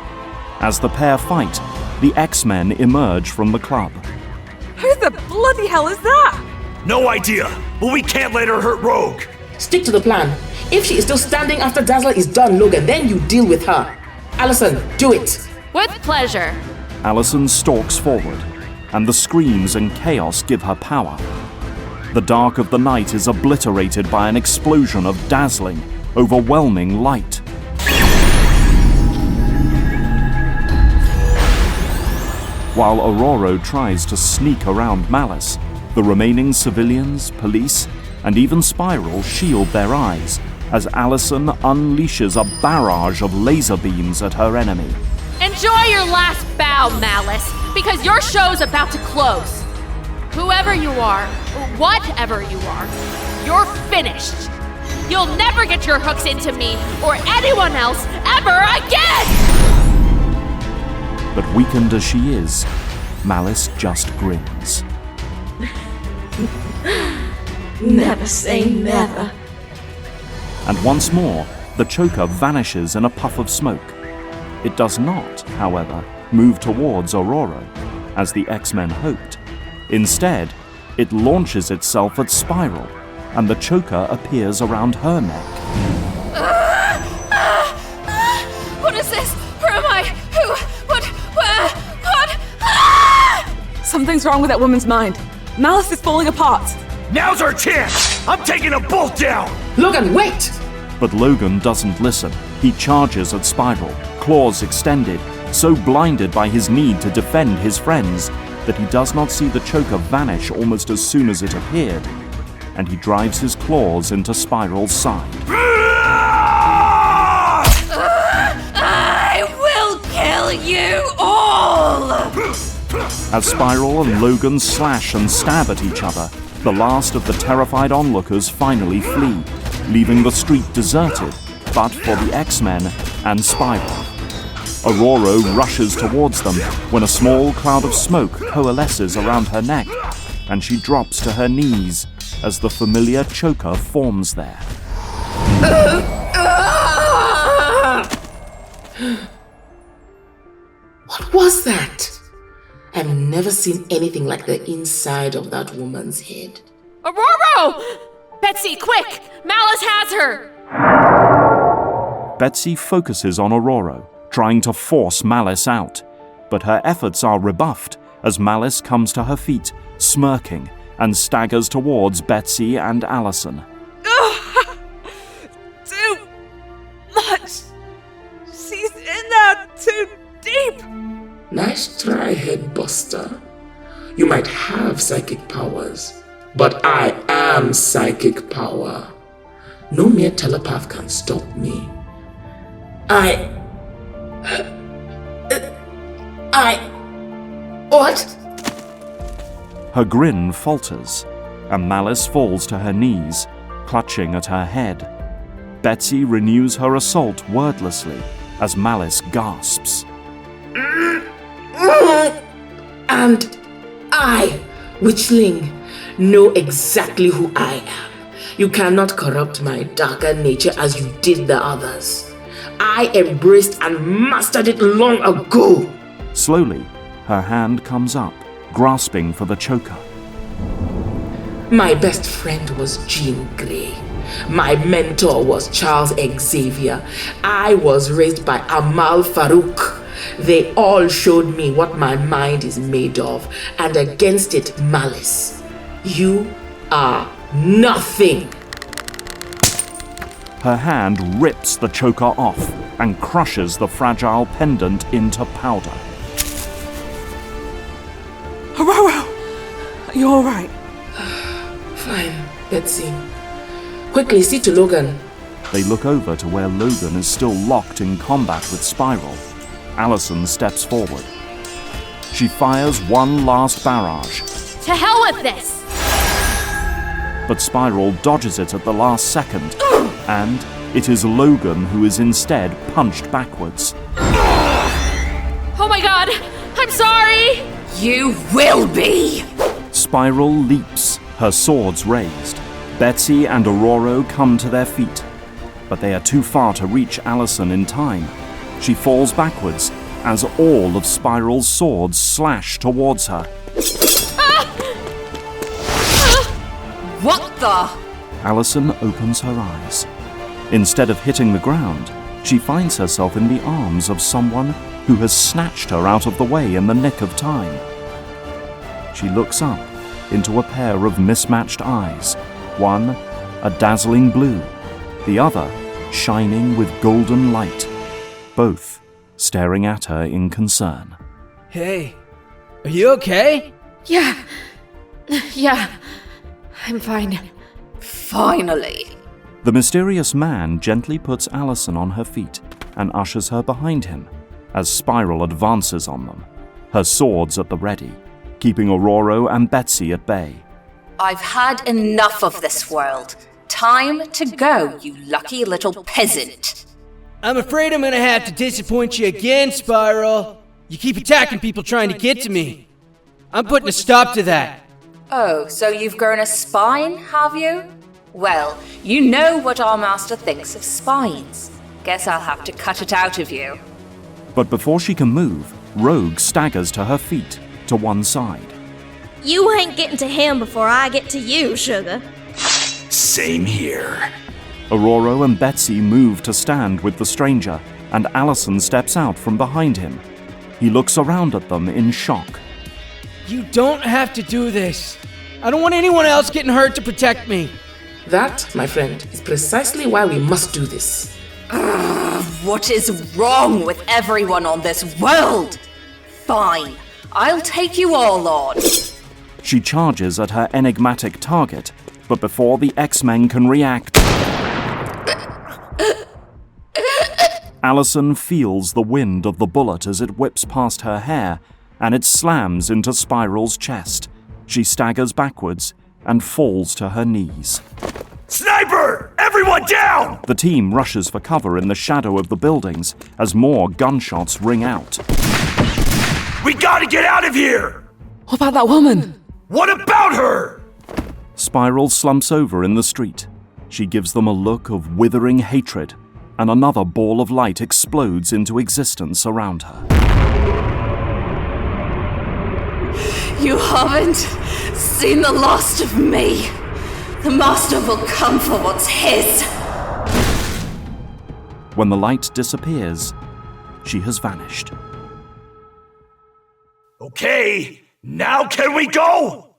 As the pair fight, the X-Men emerge from the club. Who the bloody hell is that? No idea, but we can't let her hurt Rogue. Stick to the plan. If she is still standing after Dazzler is done, Logan, then you deal with her. Allison, do it. With pleasure. Allison stalks forward, and the screams and chaos give her power. The dark of the night is obliterated by an explosion of dazzling, overwhelming light. While Aurora tries to sneak around Malice, the remaining civilians, police, and even Spiral shield their eyes as Allison unleashes a barrage of laser beams at her enemy. Enjoy your last bow, Malice, because your show's about to close. Whoever you are, or whatever you are, you're finished. You'll never get your hooks into me or anyone else ever again! But weakened as she is, Malice just grins. Never say never. And once more, the choker vanishes in a puff of smoke. It does not, however, move towards Aurora, as the X-Men hoped. Instead, it launches itself at Spiral, and the choker appears around her neck. What is this? Where am I? Who? What? Where? What? Something's wrong with that woman's mind. Malice is falling apart. Now's our chance! I'm taking a bolt down! Logan, wait! But Logan doesn't listen. He charges at Spiral, claws extended, so blinded by his need to defend his friends that he does not see the choker vanish almost as soon as it appeared, and he drives his claws into Spiral's side. I will kill you all! As Spiral and Logan slash and stab at each other, the last of the terrified onlookers finally flee, leaving the street deserted, but for the X-Men and Spiral. Aurora rushes towards them when a small cloud of smoke coalesces around her neck, and she drops to her knees as the familiar choker forms there. What was that? I've never seen anything like the inside of that woman's head. Aurora! Betsy, quick! Malice has her! Betsy focuses on Aurora, trying to force Malice out, but her efforts are rebuffed as Malice comes to her feet, smirking, and staggers towards Betsy and Allison. Too much. She's in there too deep. Nice try, Headbuster. You might have psychic powers, but I am psychic power. No mere telepath can stop me. What? Her grin falters, and Malice falls to her knees, clutching at her head. Betsy renews her assault wordlessly as Malice gasps. And I, Witchling, know exactly who I am. You cannot corrupt my darker nature as you did the others. I embraced and mastered it long ago. Slowly, her hand comes up, grasping for the choker. My best friend was Jean Grey. My mentor was Charles Xavier. I was raised by Amal Farouk. They all showed me what my mind is made of, and against it, Malice. You are nothing. Her hand rips the choker off and crushes the fragile pendant into powder. Aurora! Are you alright? Fine, Betsy. Quickly, see to Logan. They look over to where Logan is still locked in combat with Spiral. Allison steps forward. She fires one last barrage. To hell with this! But Spiral dodges it at the last second, and it is Logan who is instead punched backwards. Oh my god! I'm sorry! You will be! Spiral leaps, her swords raised. Betsy and Aurora come to their feet, but they are too far to reach Allison in time. She falls backwards as all of Spiral's swords slash towards her. What the? Allison opens her eyes. Instead of hitting the ground, she finds herself in the arms of someone who has snatched her out of the way in the nick of time. She looks up into a pair of mismatched eyes, one a dazzling blue, the other shining with golden light, both staring at her in concern. Hey, are you okay? Yeah, I'm fine. Finally. The mysterious man gently puts Allison on her feet and ushers her behind him as Spiral advances on them, her swords at the ready, keeping Aurora and Betsy at bay. I've had enough of this world. Time to go, you lucky little peasant. I'm afraid I'm gonna have to disappoint you again, Spiral. You keep attacking people trying to get to me. I'm putting a stop to that. Oh, so you've grown a spine, have you? Well, you know what our master thinks of spines. Guess I'll have to cut it out of you. But before she can move, Rogue staggers to her feet, to one side. You ain't getting to him before I get to you, sugar. Same here. Aurora and Betsy move to stand with the stranger, and Allison steps out from behind him. He looks around at them in shock. You don't have to do this. I don't want anyone else getting hurt to protect me. That, my friend, is precisely why we must do this. What is wrong with everyone on this world? Fine. I'll take you all, Lord. She charges at her enigmatic target, but before the X-Men can react, Allison feels the wind of the bullet as it whips past her hair, and it slams into Spiral's chest. She staggers backwards and falls to her knees. Sniper! Everyone down! The team rushes for cover in the shadow of the buildings as more gunshots ring out. We gotta get out of here! What about that woman? What about her? Spiral slumps over in the street. She gives them a look of withering hatred, and another ball of light explodes into existence around her. You haven't seen the last of me. The Master will come for what's his. When the light disappears, she has vanished. Okay, now can we go?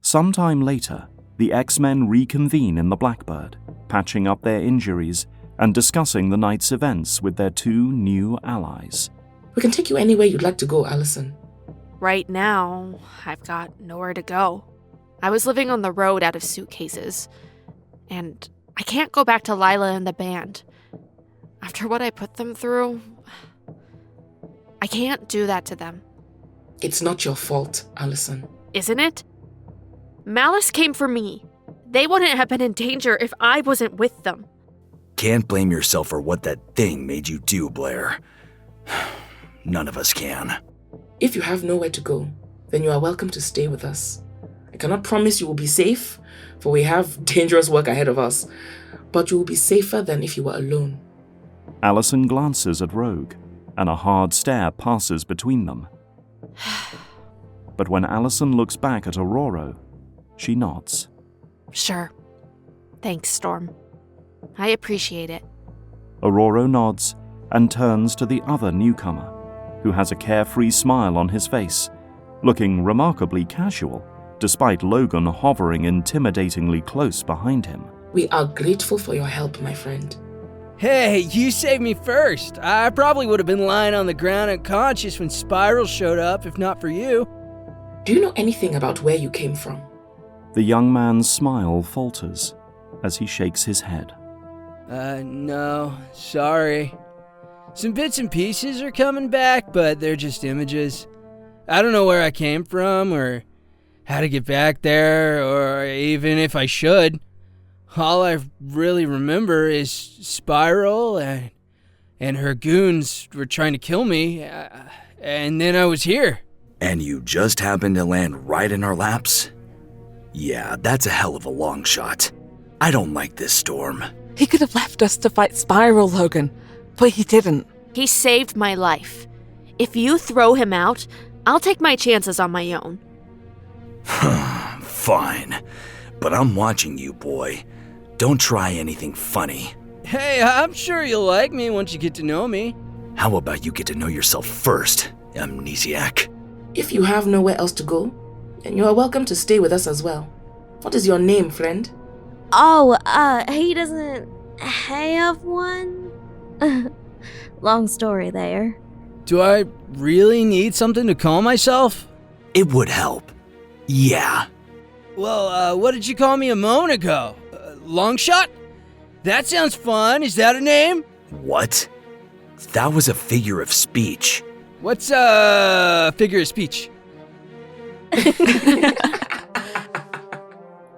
Sometime later, the X-Men reconvene in the Blackbird, patching up their injuries and discussing the night's events with their two new allies. We can take you anywhere you'd like to go, Allison. Right now, I've got nowhere to go. I was living on the road out of suitcases, and I can't go back to Lila and the band. After what I put them through, I can't do that to them. It's not your fault, Allison. Isn't it? Malice came for me. They wouldn't have been in danger if I wasn't with them. Can't blame yourself for what that thing made you do, Blair. None of us can. If you have nowhere to go, then you are welcome to stay with us. I cannot promise you will be safe, for we have dangerous work ahead of us, but you will be safer than if you were alone. Allison glances at Rogue, and a hard stare passes between them. But when Allison looks back at Aurora, she nods. Sure. Thanks, Storm. I appreciate it. Aurora nods and turns to the other newcomer, who has a carefree smile on his face, looking remarkably casual, despite Logan hovering intimidatingly close behind him. We are grateful for your help, my friend. Hey, you saved me first. I probably would have been lying on the ground unconscious when Spiral showed up, if not for you. Do you know anything about where you came from? The young man's smile falters as he shakes his head. No, sorry. Some bits and pieces are coming back, but they're just images. I don't know where I came from, or how to get back there, or even if I should. All I really remember is Spiral and her goons were trying to kill me, and then I was here. And you just happened to land right in our laps? Yeah, that's a hell of a long shot. I don't like this, Storm. He could have left us to fight Spiral, Logan, but he didn't. He saved my life. If you throw him out, I'll take my chances on my own. Fine, but I'm watching you, boy. Don't try anything funny. Hey, I'm sure you'll like me once you get to know me. How about you get to know yourself first, amnesiac? If you have nowhere else to go, then you are welcome to stay with us as well. What is your name, friend? Oh, he doesn't have one? Long story there. Do I really need something to call myself? It would help. Yeah. Well, what did you call me a moment ago? Longshot? That sounds fun. Is that a name? What? That was a figure of speech. What's a figure of speech?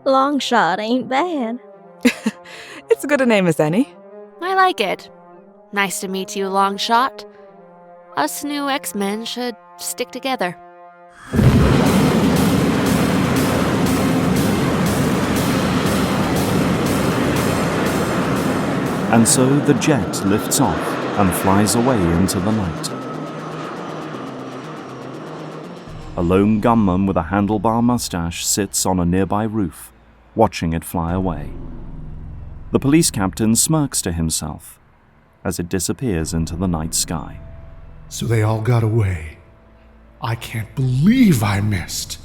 Long shot ain't bad. It's as good a name as any. I like it. Nice to meet you, Longshot. Us new X-Men should stick together. And so the jet lifts off and flies away into the night. A lone gunman with a handlebar mustache sits on a nearby roof, watching it fly away. The police captain smirks to himself as it disappears into the night sky. So they all got away. I can't believe I missed.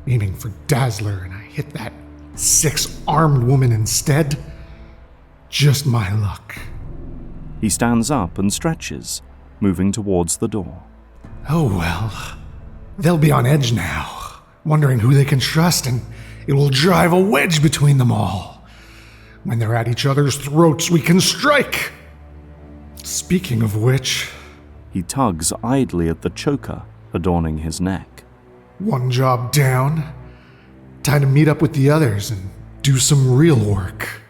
Aiming for Dazzler and I hit that 6-armed woman instead. Just my luck. He stands up and stretches, moving towards the door. Oh well. They'll be on edge now, wondering who they can trust, and it will drive a wedge between them all. When they're at each other's throats, we can strike! Speaking of which... He tugs idly at the choker adorning his neck. One job down. Time to meet up with the others and do some real work.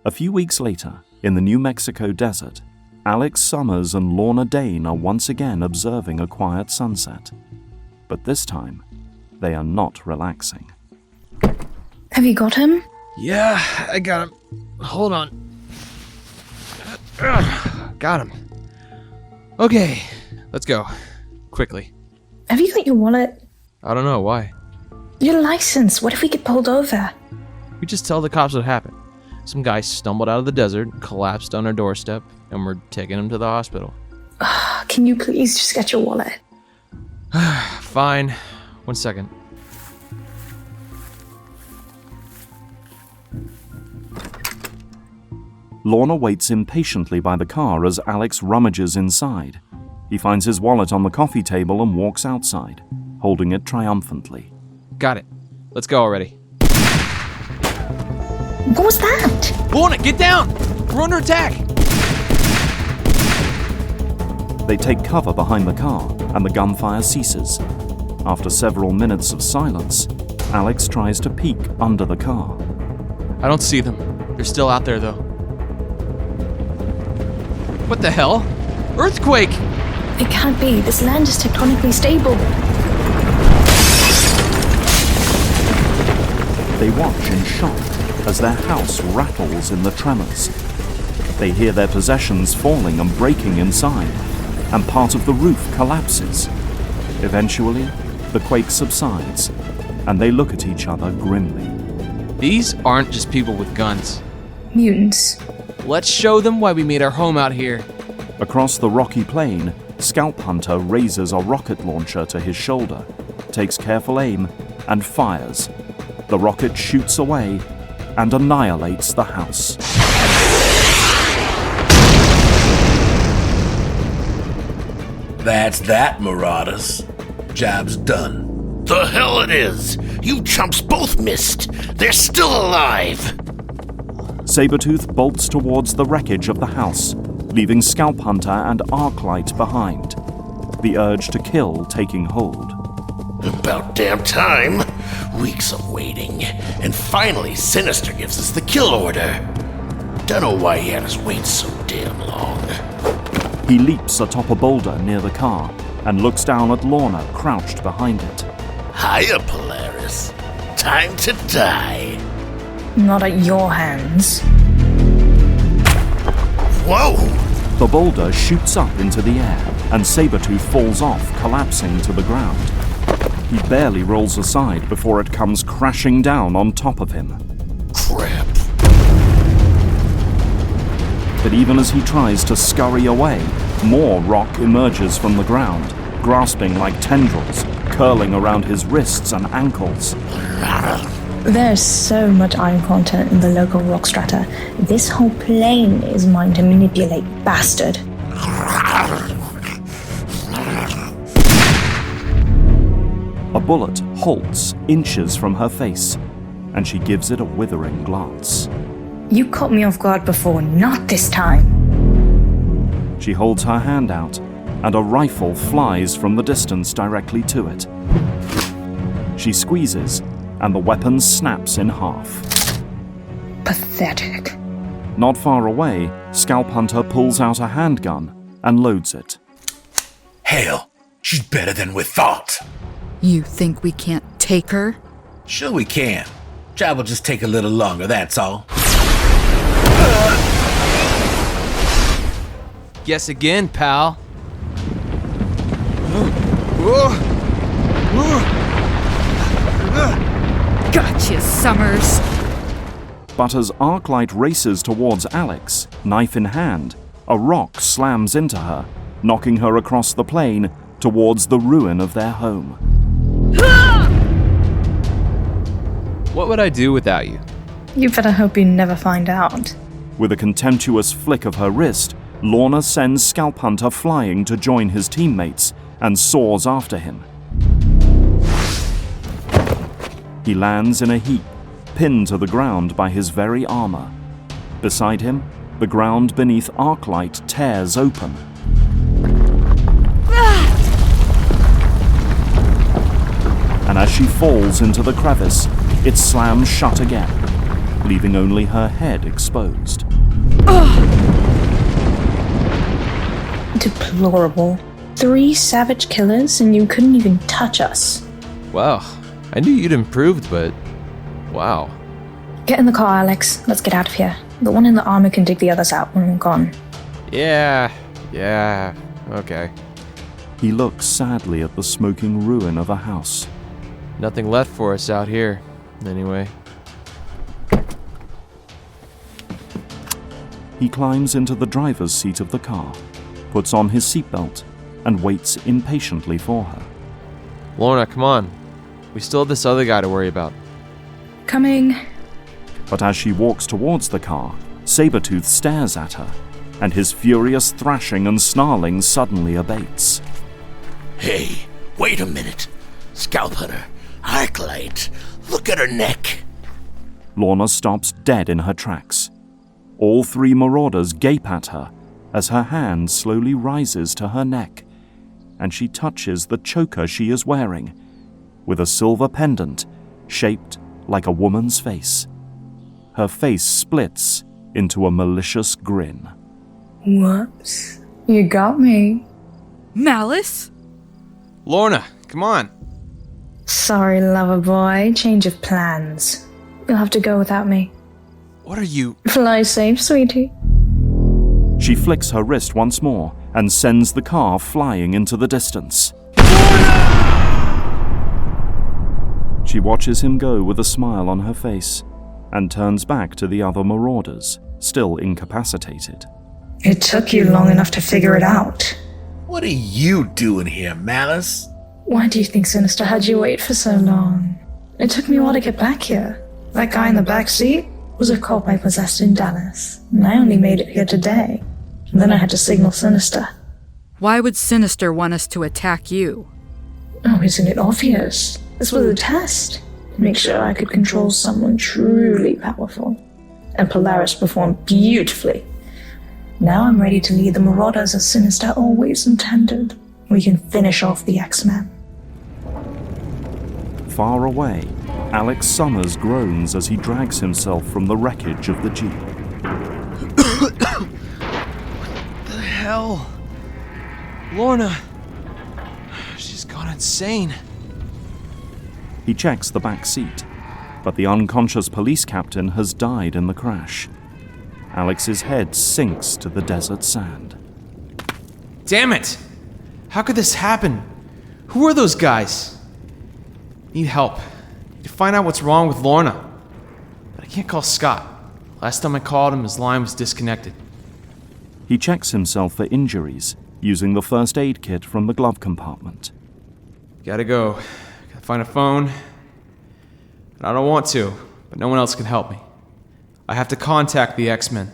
A few weeks later, in the New Mexico desert, Alex Summers and Lorna Dane are once again observing a quiet sunset. But this time, they are not relaxing. Have you got him? Yeah, I got him. Hold on. Got him. Okay, let's go. Quickly. Have you got your wallet? I don't know, why? Your license. What if we get pulled over? We just tell the cops what happened. Some guy stumbled out of the desert, collapsed on our doorstep, and we're taking him to the hospital. Can you please just get your wallet? Fine. 1 second. Lorna waits impatiently by the car as Alex rummages inside. He finds his wallet on the coffee table and walks outside, holding it triumphantly. Got it. Let's go already. What was that? Lorna, get down! We're under attack! They take cover behind the car, and the gunfire ceases. After several minutes of silence, Alex tries to peek under the car. I don't see them. They're still out there, though. What the hell? Earthquake! It can't be. This land is tectonically stable. They watch in shock as their house rattles in the tremors. They hear their possessions falling and breaking inside, and part of the roof collapses. Eventually, the quake subsides, and they look at each other grimly. These aren't just people with guns. Mutants. Let's show them why we made our home out here. Across the rocky plain, Scalp Hunter raises a rocket launcher to his shoulder, takes careful aim, and fires. The rocket shoots away and annihilates the house. That's that, Marauders. Job's done. The hell it is! You chumps both missed! They're still alive! Sabretooth bolts towards the wreckage of the house, leaving Scalp Hunter and Arclight behind. The urge to kill taking hold. About damn time! Weeks of waiting, and finally Sinister gives us the kill order. Dunno why he had us wait so damn long. He leaps atop a boulder near the car and looks down at Lorna crouched behind it. Hiya, Polaris. Time to die. Not at your hands. Whoa! The boulder shoots up into the air, and Sabretooth falls off, collapsing to the ground. He barely rolls aside before it comes crashing down on top of him. Crap. But even as he tries to scurry away, more rock emerges from the ground, grasping like tendrils, curling around his wrists and ankles. There's so much iron content in the local rock strata. This whole plane is mine to manipulate, bastard. A bullet halts inches from her face, and she gives it a withering glance. You caught me off guard before, not this time. She holds her hand out, and a rifle flies from the distance directly to it. She squeezes, and the weapon snaps in half. Pathetic. Not far away, Scalp Hunter pulls out a handgun and loads it. Hell, she's better than we thought. You think we can't take her? Sure we can. Job will just take a little longer, that's all. Guess again, pal. Gotcha, Summers. But as Arclight races towards Alex, knife in hand, a rock slams into her, knocking her across the plain towards the ruin of their home. What would I do without you? You better hope you never find out. With a contemptuous flick of her wrist, Lorna sends Scalp Hunter flying to join his teammates and soars after him. He lands in a heap, pinned to the ground by his very armor. Beside him, the ground beneath Arclight tears open. And as she falls into the crevice, it slams shut again, leaving only her head exposed. Deplorable. 3 savage killers and you couldn't even touch us. Wow. I knew you'd improved, but wow. Get in the car, Alex. Let's get out of here. The one in the armor can dig the others out when we're gone. Yeah, okay. He looks sadly at the smoking ruin of a house. Nothing left for us out here, anyway. He climbs into the driver's seat of the car, puts on his seatbelt, and waits impatiently for her. Lorna, come on. We still have this other guy to worry about. Coming. But as she walks towards the car, Sabretooth stares at her, and his furious thrashing and snarling suddenly abates. Hey, wait a minute. Scalp Hunter, Arclight, look at her neck. Lorna stops dead in her tracks. All 3 Marauders gape at her as her hand slowly rises to her neck, and she touches the choker she is wearing, with a silver pendant shaped like a woman's face. Her face splits into a malicious grin. Whoops. You got me. Malice? Lorna, come on. Sorry, lover boy. Change of plans. You'll have to go without me. What are you? Fly safe, sweetie. She flicks her wrist once more and sends the car flying into the distance. She watches him go with a smile on her face and turns back to the other Marauders, still incapacitated. It took you long enough to figure it out. What are you doing here, Malice? Why do you think Sinister had you wait for so long? It took me a while to get back here. That guy in the back seat was a cop I possessed in Dallas, and I only made it here today. And then I had to signal Sinister. Why would Sinister want us to attack you? Oh, isn't it obvious? This was a test. To make sure I could control someone truly powerful. And Polaris performed beautifully. Now I'm ready to lead the Marauders as Sinister always intended. We can finish off the X-Men. Far away, Alex Summers groans as he drags himself from the wreckage of the Jeep. What the hell? Lorna. She's gone insane. He checks the back seat, but the unconscious police captain has died in the crash. Alex's head sinks to the desert sand. Damn it! How could this happen? Who are those guys? Need help. Need to find out what's wrong with Lorna. But I can't call Scott. Last time I called him, his line was disconnected. He checks himself for injuries, using the first aid kit from the glove compartment. Gotta go. Gotta find a phone. And I don't want to, but no one else can help me. I have to contact the X-Men.